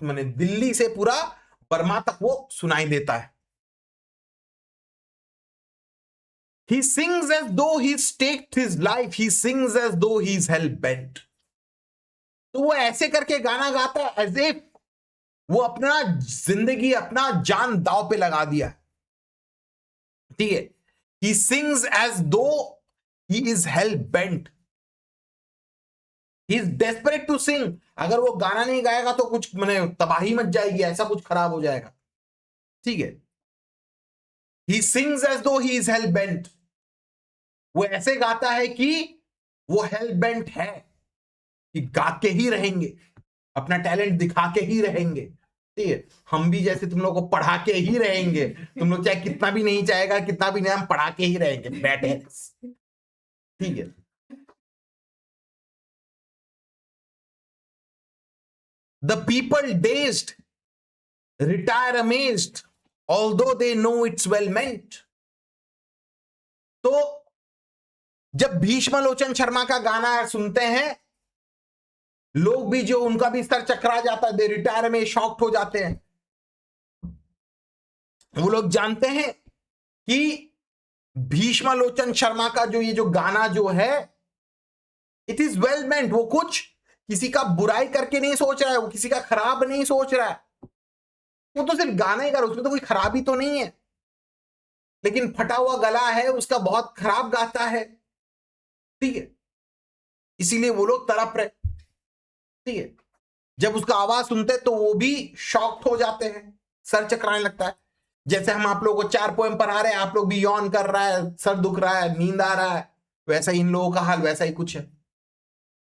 माने दिल्ली से पूरा बर्मा तक वो सुनाई देता है। He sings as though he's staked his life. He sings as though he's hell bent. तो वो ऐसे करके गाना गाता है as if वो अपना जिंदगी, अपना जान दांव पे लगा दिया। ठीक है। He sings as though he is hell bent. He is desperate to sing. अगर वो गाना नहीं गाएगा तो कुछ माने तबाही मच जाएगी, ऐसा कुछ खराब हो जाएगा। ठीक है। He sings as though he is hell bent. वो ऐसे गाता है कि वो हेल बेंट है, कि गा के ही रहेंगे, अपना टैलेंट दिखा के ही रहेंगे। ठीक है, हम भी जैसे तुम लोग को पढ़ा के ही रहेंगे। तुम लोग चाहे कितना भी नहीं चाहेगा, कितना भी नहीं, हम पढ़ा के ही रहेंगे, बैठे। ठीक है। The people dazed retire amazed although they know it's well meant. तो जब भीष्मलोचन शर्मा का गाना सुनते हैं लोग भी जो उनका भी सर चकरा जाता है, दे रिटायर में शॉक्ड हो जाते हैं। वो लोग जानते हैं कि भीष्मलोचन शर्मा का जो ये जो गाना जो है इट इज वेल मेंट। वो कुछ किसी का बुराई करके नहीं सोच रहा है, वो किसी का खराब नहीं सोच रहा है, वो तो सिर्फ गाना ही कर रहा है, उसमें तो कोई खराबी तो नहीं है, लेकिन फटा हुआ गला है उसका, बहुत खराब गाता है, ठीक है, इसीलिए वो लोग तड़प रहे, ठीक है। जब उसका आवाज सुनते तो वो भी शॉक्ड हो जाते हैं, सर चकराने लगता है। जैसे हम आप लोगों को 4 पोएम पढ़ा रहे हैं, आप लोग भी यौन कर रहा है, सर दुख रहा है, नींद आ रहा है, वैसा ही इन लोगों का हाल वैसा ही कुछ है,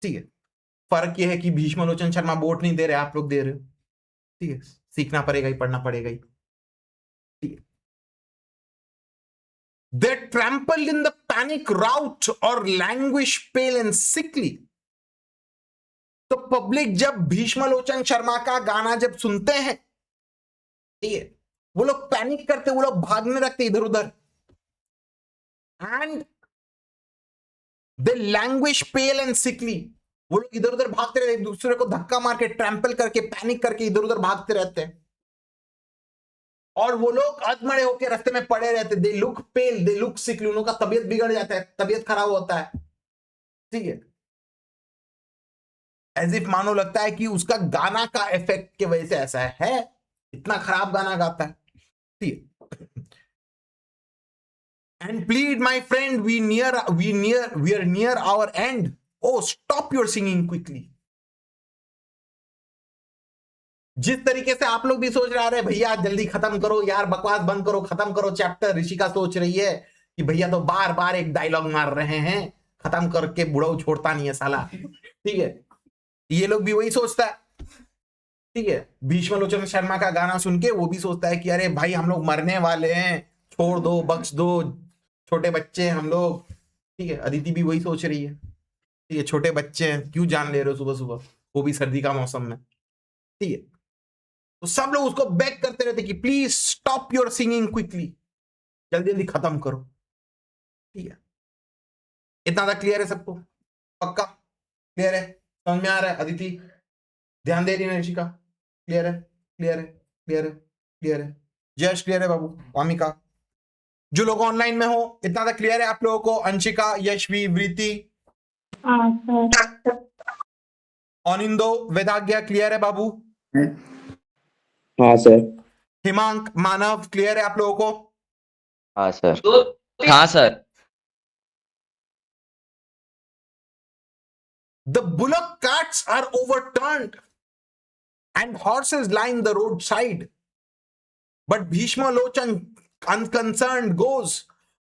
ठीक है। फर्क ये है कि भीष्मलोचन शर्मा वोट नहीं दे रहे, आप लोग दे रहे हो, ठीक है। सीखना पड़ेगा ही, पढ़ना पड़ेगा ही, ठीक है। They trampled in the panic rout or languish pale and sickly. तो पब्लिक जब भीष्मलोचन शर्मा का गाना जब सुनते हैं, ठीक है, वो लोग पैनिक करते, वो लोग भागने लगते इधर उधर, and they language pale and sickly. वो लोग इधर उधर भागते रहते, एक दूसरे को धक्का मार के, ट्रैम्पल करके, पैनिक करके इधर उधर भागते रहते हैं, और वो लोग अधमरे होकर रास्ते में पड़े रहते। They look pail, they look सिकली, उनका तबीयत बिगड़ जाता है, तबीयत खराब होता है, ठीक है। एज इफ मानो लगता है कि उसका गाना का इफेक्ट की वजह से ऐसा है, इतना खराब गाना गाता है, ठीक है। And plead, my friend, we are near our end. Oh, stop your singing quickly. जिस तरीके से आप लोग भी सोच रहे हैं भैया जल्दी खत्म करो यार, बकवास बंद करो, खत्म करो चैप्टर, ऋषिका सोच रही है कि भैया तो बार बार एक डायलॉग मार रहे हैं, खत्म करके बुढ़ऊ छोड़ता नहीं है साला, ठीक है। ये लोग भी वही सोचता है, ठीक है। भीष्मलोचन शर्मा का गाना सुन के वो भी सोचता है कि अरे भाई हम लोग मरने वाले हैं, छोड़ दो, बख्श दो, छोटे बच्चे हम लोग, ठीक है। अदिति भी वही सोच रही है, ठीक है, छोटे बच्चे हैं, क्यों जान ले रहे हो सुबह सुबह, वो भी सर्दी का मौसम में, ठीक है। तो सब लोग उसको बेग करते रहते कि please stop your singing quickly, जल्दी जल्दी खत्म करो, ठीक है। इतना तक क्लियर है सबको? पक्का क्लियर है? समझ में आ रहा है? अदिति ध्यान दे रही है? ऋषिका क्लियर है? क्लियर है? क्लियर है? क्लियर है? जयश क्लियर है? बाबू, वामिका, जो लोग ऑनलाइन में हो, इतना तक क्लियर है आप लोगों को? अंशिका, यशवी, वृति, अनिंदो, वेदाज्ञा क्लियर है बाबू? हाँ सर। हिमांक, मानव क्लियर है आप लोगों को? हाँ सर। हाँ sir. The bullock carts are overturned and horses line the roadside, but Bhishma Lochan unconcerned goes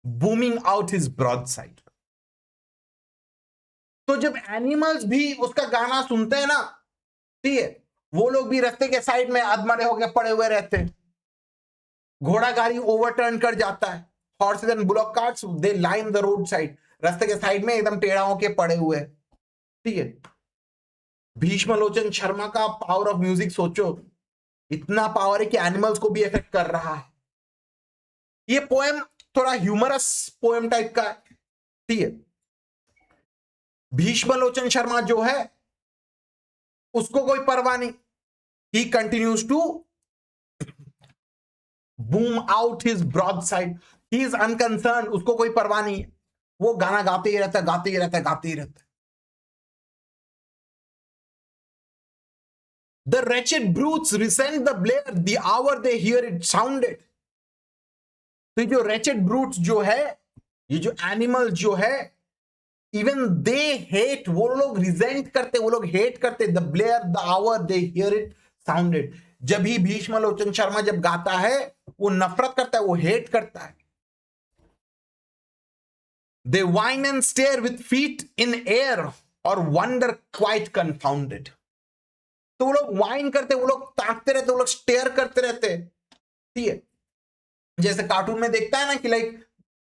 booming out his broadside. तो जब एनिमल्स भी उसका गाना सुनते हैं ना, ठीक है, वो लोग भी रास्ते के साइड में अधमरे होकर पड़े हुए रहते हैं, घोड़ा गाड़ी ओवरटर्न कर जाता है, horses and bullock carts they line the road side, रास्ते के साइड में एकदम टेढ़ा होके पड़े हुए, ठीक है। भीष्मलोचन शर्मा का पावर ऑफ म्यूजिक सोचो, इतना पावर है कि एनिमल्स को भी इफेक्ट कर रहा है। ये पोएम थोड़ा ह्यूमरस पोएम टाइप का है, ठीक है। भीष्मलोचन शर्मा जो है उसको कोई परवाह नहीं, he continues to boom out his broad side, he is unconcern, उसको कोई परवाह नहीं है, वो गाना गाते ही रहता है, गाते ही रहता है, गाते ही रहता है। The wretched brutes resent the blare the hour they hear it sounded. तो जो wretched brutes जो है, ये जो एनिमल जो है, इवन दे हेट, वो लोग रिजेंट करते, वो लोग हेट करते, the blare the hour they hear it sounded. जब ही भीष्मलोचन शर्मा जब गाता है वो नफरत करता है, वो हेट करता है। दे whine and stare with feet in air or wonder quite confounded. तो वो लोग वाइन करते, वो लोग ताकते रहते, वो लोग स्टेयर करते रहते, ठीक है। जैसे कार्टून में देखता है ना कि लाइक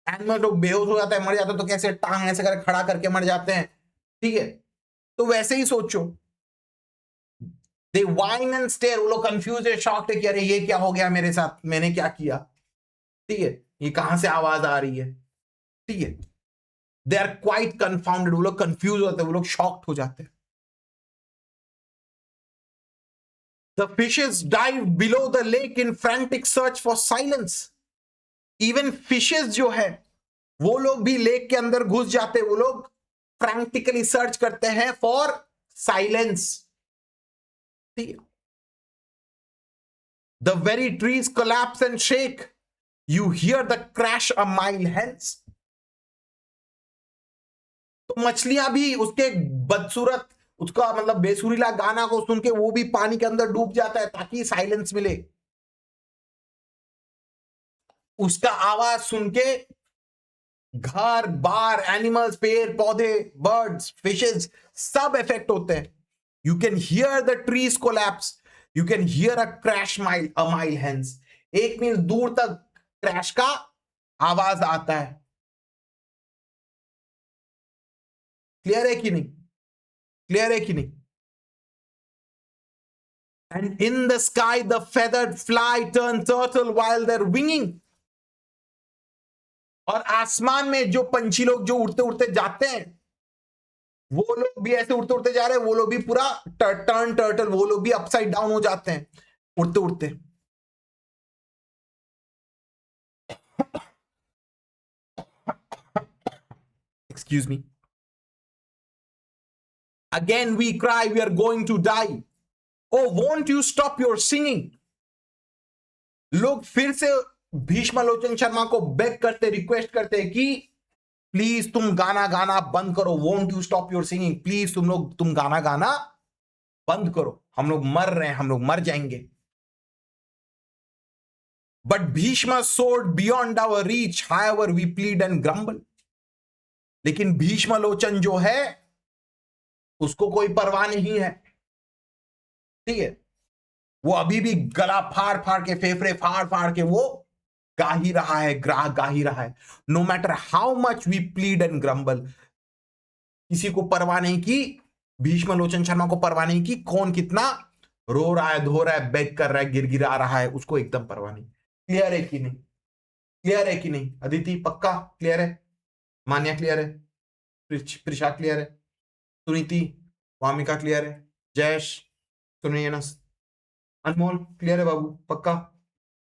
एनिमल लोग बेहोश हो जाता है, मर जाता है, तो कैसे टांग ऐसे करके खड़ा करके मर जाते हैं, ठीक है। तो वैसे ही सोचो, दे वाइन एंड स्टेयर, वो लोग कंफ्यूज है, शॉक्ड है कि अरे ये क्या हो गया मेरे साथ, मैंने क्या किया, ठीक है, ये कहां से आवाज आ रही है, ठीक है। दे आर क्वाइट कंफाउंडेड, वो लोग कंफ्यूज होते हैं, वो लोग शॉक्ड हो जाते हैं. The fishes dive below the lake in frantic search for silence. Even fishes जो है वो लोग भी लेक के अंदर घुस जाते हैं, वो लोग फ्रैंटिकली सर्च करते हैं for silence. The very trees collapse and shake. You hear the crash a mile hence. तो मछलियां भी उसके बदसूरत, उसका मतलब बेसुरीला गाना को सुन के वो भी पानी के अंदर डूब जाता है ताकि साइलेंस मिले. उसका आवाज सुन के घर बार, एनिमल्स, पेड़ पौधे, बर्ड्स, फिशेस सब इफेक्ट होते हैं. You can hear the trees collapse, you can hear a crash a mile hence. एक मील दूर तक क्रैश का आवाज आता है. क्लियर है कि नहीं? क्लियर है कि नहीं? And in the sky the feathered fly turn turtle while they're winging. और आसमान में जो पंछी लोग जो उड़ते उड़ते जाते हैं, वो लोग भी ऐसे उड़ते उड़ते जा रहे हैं, वो लोग भी पूरा टर्न टर्टल, वो लोग भी अपसाइड डाउन हो जाते हैं उड़ते उड़ते. Excuse me. Again we cry, we are going to die. Oh, won't you stop your singing? लोग फिर से भीष्मलोचन शर्मा को बेग करते, रिक्वेस्ट करते कि प्लीज तुम गाना गाना बंद करो. Won't you stop your singing, please तुम गाना गाना बंद करो, हम लोग मर रहे हैं, हम लोग मर जाएंगे. But Bhishma soared beyond our reach, however we plead and grumble. लेकिन भीष्मलोचन जो है उसको कोई परवाह नहीं है. ठीक है, वो अभी भी गला फाड़ फाड़ के, फेफड़े फाड़ फाड़ के वो गा ही रहा है, गा ही रहा है. No matter how much we plead and grumble. किसी को परवाह नहीं की, भीष्मलोचन शर्मा को परवाह नहीं की कौन कितना रो रहा है, धो रहा है, बेग कर रहा है, गिरगिरा रहा है, उसको एकदम परवाह नहीं. क्लियर है कि नहीं? क्लियर है कि नहीं? अदिति पक्का क्लियर है? मान्या क्लियर है? प्रिशा क्लियर है? सुनीति, वामिका क्लियर है? जयेश, सुनिए ना, अनमोल क्लियर है? बाबू पक्का?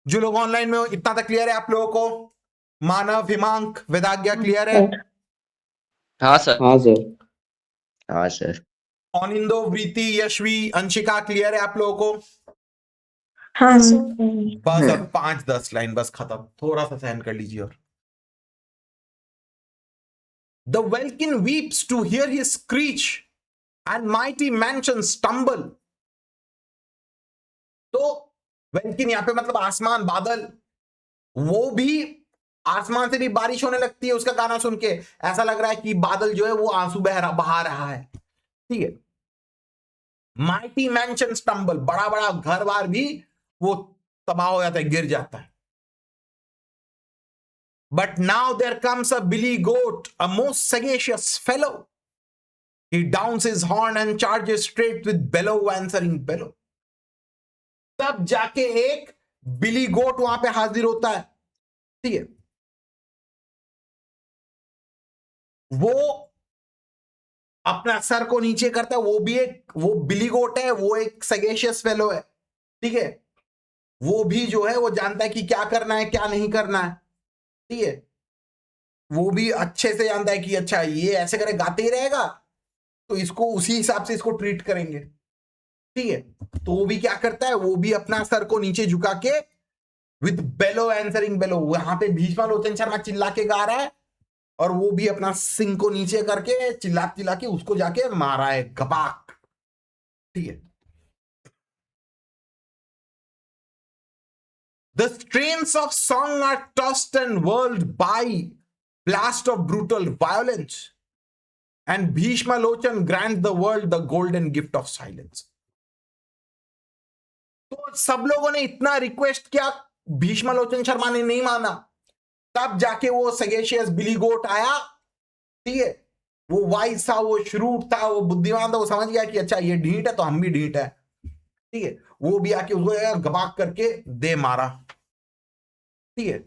जो लोग ऑनलाइन में हो इतना तक क्लियर है आप लोगों को? मानव, हिमांक, वेदाज्ञा क्लियर है? हाँ सर. हाँ सर. हाँ सर. ऑनिंदो, वृति, यशवी, अंशिका क्लियर है आप लोगों को? हाँ सर. बस अब 5-10 लाइन बस खत्म, थोड़ा सा सहन कर लीजिए. और The welkin weeps to hear his screech and mighty mansions stumble. तो वेल्किन यहां पे मतलब आसमान, बादल, वो भी आसमान से भी बारिश होने लगती है उसका गाना सुन के. ऐसा लग रहा है कि बादल जो है वो आंसू बहा रहा है. ठीक है, माइटी मैंशन स्टम्बल, बड़ा बड़ा घर बार भी वो तबाह हो जाता है, गिर जाता है. But now there comes a billy goat, a most sagacious fellow. He downs his horn and charges straight with bellow answering bellow. तब जाके एक बिली गोट वहां पे हाजिर होता है. ठीक है, वो अपना सर को नीचे करता है. वो बिली गोट है, वो एक सगेशियस फेलो है. ठीक है, वो भी जो है वो जानता है कि क्या करना है क्या नहीं करना है. ठीक है, वो भी अच्छे से जानता है कि अच्छा ये ऐसे करे, गाते ही रहेगा तो इसको उसी हिसाब से इसको ट्रीट करेंगे. ठीक है, तो वो भी क्या करता है, वो भी अपना सर को नीचे झुका के विद बेलो आंसरिंग बेलो, वहां पे भीष्मलोचन शर्मा चिल्ला के गा रहा है और वो भी अपना सिंह को नीचे करके चिल्ला चिल्ला के उसको जाके मारा है, गपाक. ठीक है, The strains of song are tossed and whirled by blast of brutal violence, and Bhishma Lochan grants the world the golden gift of silence. तो सब लोगों ने इतना रिक्वेस्ट किया, भीष्मलोचन शर्मा ने नहीं माना. तब जाके वो सगेशियस बिली गोट आया. ठीक है, वो वाइस था, वो श्रूट था, वो बुद्धिमान था, वो समझ गया कि अच्छा ये ढीठ है तो हम भी ढीठ है. ठीक है, वो भी आके उसको गबाक करके दे मारा. ठीक है,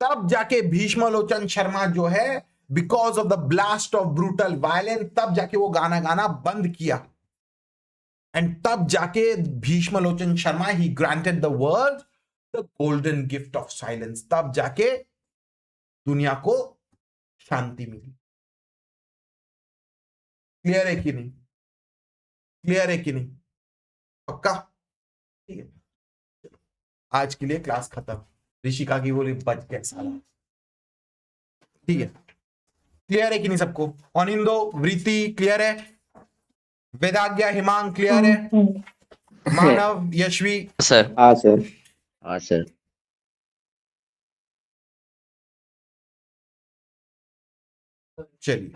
तब जाके भीष्मलोचन शर्मा जो है because of the blast of brutal violence, तब जाके वो गाना गाना बंद किया। एंड तब जाके भीष्मलोचन शर्मा ही granted the world the golden gift of silence, तब जाके दुनिया को शांति मिली। क्लियर है कि नहीं? क्लियर है कि नहीं? पक्का? ठीक है, आज के लिए क्लास खत्म। ऋषिका की बोली बच गया साला। ठीक है, क्लियर है कि नहीं सबको? अनिंदो, वृत्ति क्लियर है? वेदाज्ञा, हिमांग क्लियर है? मानव, यशवी, सर। हाँ सर। हाँ सर। चलिए